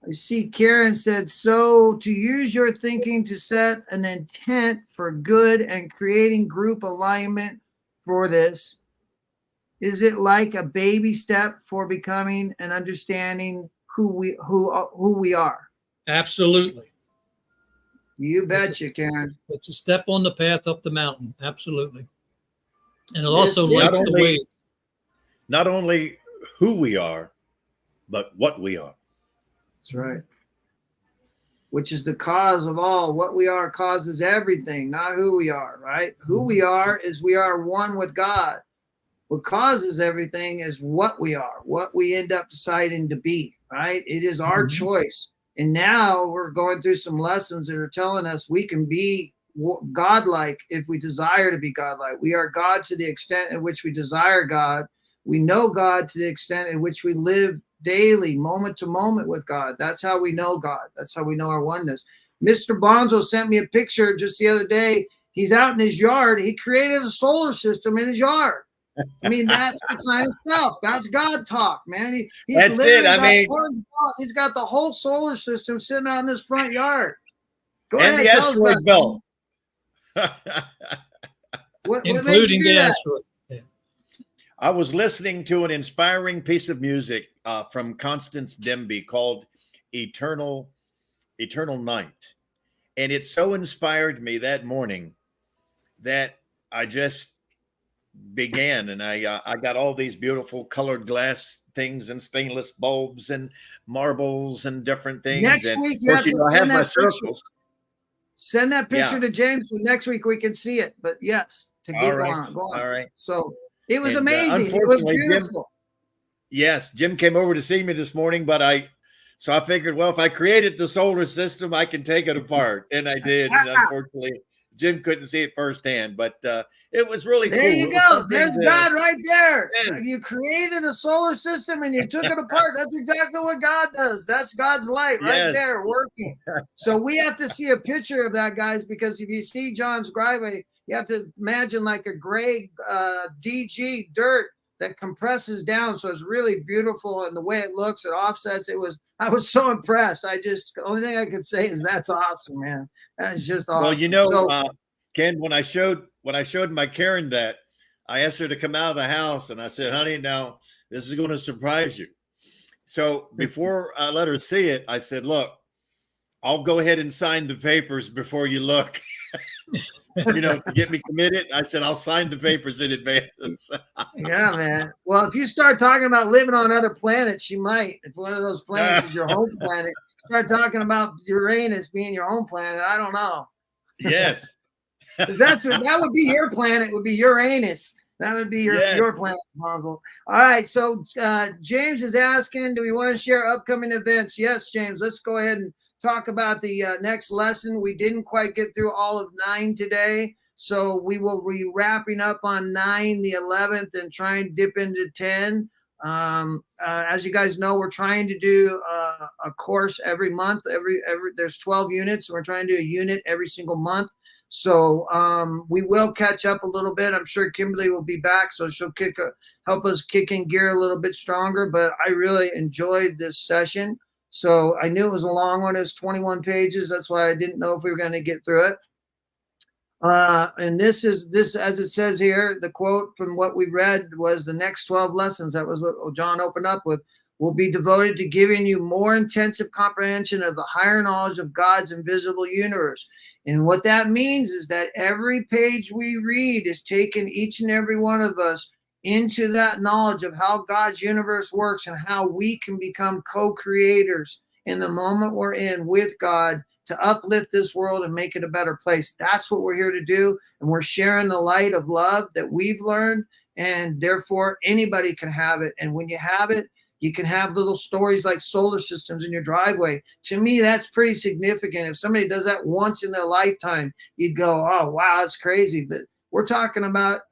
I see Karen said, so to use your thinking to set an intent for good and creating group alignment for this, is it like a baby step for becoming and understanding who we are? Absolutely. You betcha, Karen. It's a step on the path up the mountain. Absolutely. And it also lights the way. Not only who we are, but what we are. That's right. Which is the cause of all. What we are causes everything, not who we are, right? Who we are is we are one with God. What causes everything is what we are, what we end up deciding to be, right? It is our choice. And now we're going through some lessons that are telling us we can be godlike if we desire to be godlike. We are God to the extent at which we desire God. We know God to the extent at which we live daily, moment to moment with God. That's how we know God. That's how we know our oneness. Mr. Bonzo sent me a picture just the other day. He's out in his yard. He created a solar system in his yard. I mean, that's the kind of stuff. That's God talk, man. That's it. I mean, he's got the whole solar system sitting out in his front yard. Go and ahead, the asteroid belt. Including the asteroid. I was listening to an inspiring piece of music from Constance Demby called Eternal Night. And it so inspired me that morning that I just began, and I got all these beautiful colored glass things and stainless bulbs and marbles and different things. Next week, you have to send that picture. Send that picture to James, so next week we can see it. But yes, to get on. All right. So it was amazing. It was beautiful. Jim came over to see me this morning, but I figured, well, if I created the solar system, I can take it apart, and I did. And unfortunately, Jim couldn't see it firsthand, but it was really cool. There you go. There's God right there. Yeah. You created a solar system and you took it apart. That's exactly what God does. That's God's light right there working. So we have to see a picture of that, guys, because if you see John's driveway, you have to imagine like a gray DG dirt that compresses down. So it's really beautiful, and the way it looks, it offsets. I was so impressed. The only thing I could say is that's awesome, man. That is just awesome. Well, Ken, when I showed my Karen that, I asked her to come out of the house, and I said, honey, now this is going to surprise you. So before I let her see it, I said, look, I'll go ahead and sign the papers before you look. To get me committed. I said, I'll sign the papers in advance. Yeah, man. Well, if you start talking about living on other planets, you might. If one of those planets is your home planet, start talking about Uranus being your home planet. I don't know. Yes. That would be your planet, would be Uranus. That would be Yeah. your plan, Mazel. All right. So James is asking, do we want to share upcoming events? Yes, James. Let's go ahead and talk about the next lesson. We didn't quite get through all of 9 today, so we will be wrapping up on 9, the 11th, and try and dip into 10. As you guys know, we're trying to do a course every month. There's 12 units. So we're trying to do a unit every single month. So we will catch up a little bit. I'm sure Kimberly will be back, so she'll help us kick in gear a little bit stronger. But I really enjoyed this session. So I knew it was a long one. It's 21 pages. That's why I didn't know if we were going to get through it. And this, as it says here, the quote from what we read was the next 12 lessons. That was what John opened up with. Will be devoted to giving you more intensive comprehension of the higher knowledge of God's invisible universe. And what that means is that every page we read is taking each and every one of us into that knowledge of how God's universe works and how we can become co-creators in the moment we're in with God to uplift this world and make it a better place. That's what we're here to do. And we're sharing the light of love that we've learned. And therefore, anybody can have it. And when you have it, you can have little stories like solar systems in your driveway. To me, that's pretty significant. If somebody does that once in their lifetime, you'd go, oh, wow, that's crazy. But we're talking about,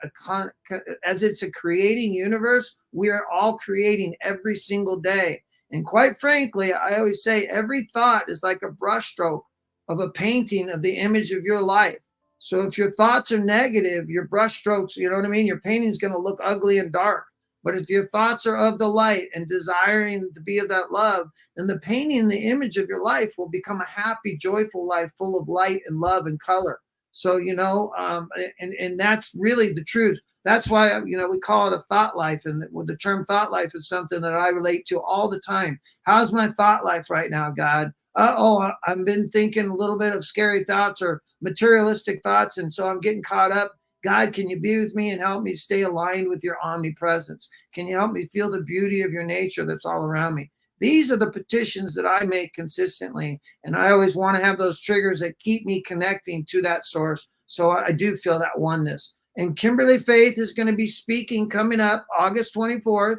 as it's a creating universe, we are all creating every single day. And quite frankly, I always say every thought is like a brushstroke of a painting of the image of your life. So if your thoughts are negative, your brushstrokes, you know what I mean? Your painting is going to look ugly and dark. But if your thoughts are of the light and desiring to be of that love, then the painting, the image of your life will become a happy, joyful life full of light and love and color. So, and that's really the truth. That's why, we call it a thought life. And the term thought life is something that I relate to all the time. How's my thought life right now, God? I've been thinking a little bit of scary thoughts or materialistic thoughts. And so I'm getting caught up. God, can you be with me and help me stay aligned with your omnipresence? Can you help me feel the beauty of your nature that's all around me? These are the petitions that I make consistently. And I always want to have those triggers that keep me connecting to that source. So I do feel that oneness. And Kimberly Faith is going to be speaking coming up August 24th.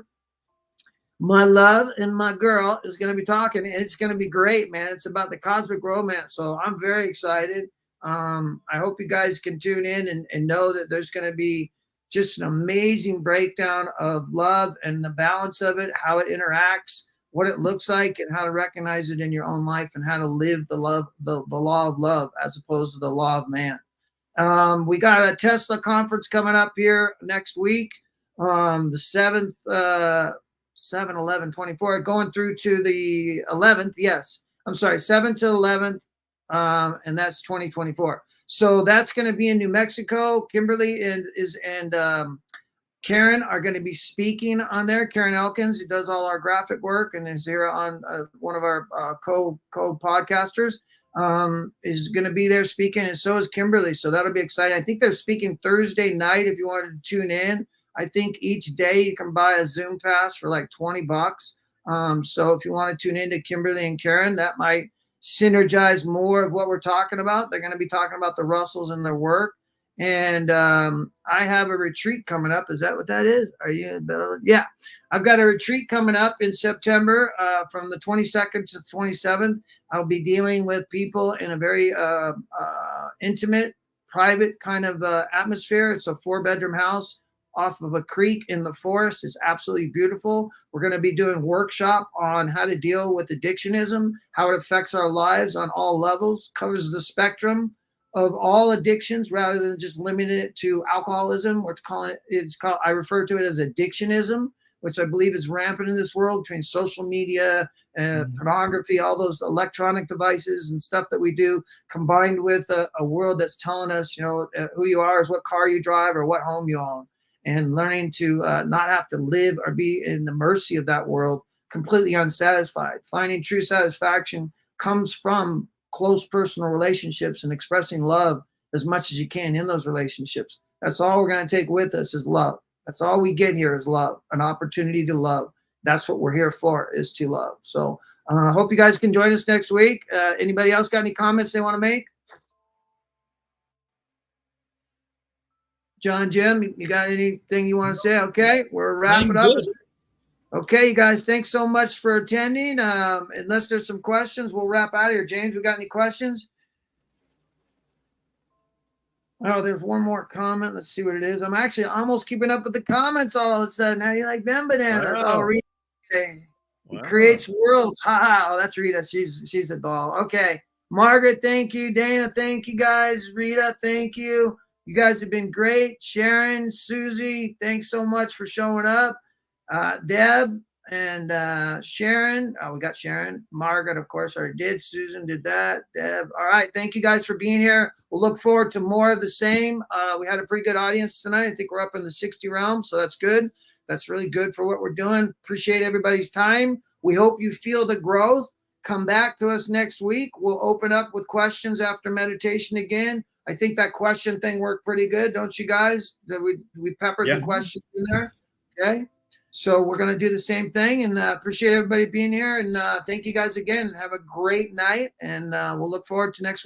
My love and my girl is going to be talking, and it's going to be great, man. It's about the cosmic romance. So I'm very excited. I hope you guys can tune in and know that there's going to be just an amazing breakdown of love and the balance of it, how it interacts, what it looks like, and how to recognize it in your own life and how to live the law of love as opposed to the law of man. We got a Tesla conference coming up here next week, the 7th, 7/11/24, going through to the 11th. Yes, I'm sorry, 7th to 11th. And that's 2024. So that's going to be in New Mexico. Kimberly and Karen are going to be speaking on there. Karen Elkins, who does all our graphic work and is here on one of our co-podcasters, is going to be there speaking, and so is Kimberly. So that'll be exciting. I think they're speaking Thursday night if you wanted to tune in. I think each day you can buy a Zoom pass for like $20. So if you want to tune into Kimberly and Karen, that might synergize more of what we're talking about. They're going to be talking about the Russells and their work. And I have a retreat coming up. Is that what that is? Are you? Yeah. I've got a retreat coming up in September from the 22nd to the 27th. I'll be dealing with people in a very intimate, private kind of atmosphere. It's a 4-bedroom house off of a creek in the forest. It's absolutely beautiful. We're going to be doing workshop on how to deal with addictionism, how it affects our lives on all levels, covers the spectrum of all addictions rather than just limiting it to alcoholism. I refer to it as addictionism, which I believe is rampant in this world between social media and pornography, all those electronic devices and stuff that we do, combined with a world that's telling us, who you are is what car you drive or what home you own. And learning to not have to live or be in the mercy of that world completely unsatisfied. Finding true satisfaction comes from close personal relationships and expressing love as much as you can in those relationships. That's all we're going to take with us is love. That's all we get here is love, an opportunity to love. That's what we're here for, is to love. So I hope you guys can join us next week. Anybody else got any comments they want to make? John, Jim, you got anything you want to say? Okay, we're wrapping I'm up. good. Okay, you guys, thanks so much for attending. Unless there's some questions, we'll wrap out of here. James, we got any questions? Oh, there's one more comment. Let's see what it is. I'm actually almost keeping up with the comments all of a sudden. How do you like them bananas? Wow. I'll read. He Wow. creates worlds. Ha ha. Oh, that's Rita. She's a doll. Okay. Margaret, thank you. Dana, thank you guys. Rita, thank you. You guys have been great. Sharon, Susie, thanks so much for showing up. Deb and Sharon. Oh, we got Sharon. Margaret, of course, already did. Susan did that. Deb. All right. Thank you guys for being here. We'll look forward to more of the same. We had a pretty good audience tonight. I think we're up in the 60 realm, so that's good. That's really good for what we're doing. Appreciate everybody's time. We hope you feel the growth. Come back to us next week. We'll open up with questions after meditation again. I think that question thing worked pretty good, don't you guys? That we peppered the questions in there. Okay. So we're going to do the same thing, and appreciate everybody being here. And thank you guys again. Have a great night, and we'll look forward to next week.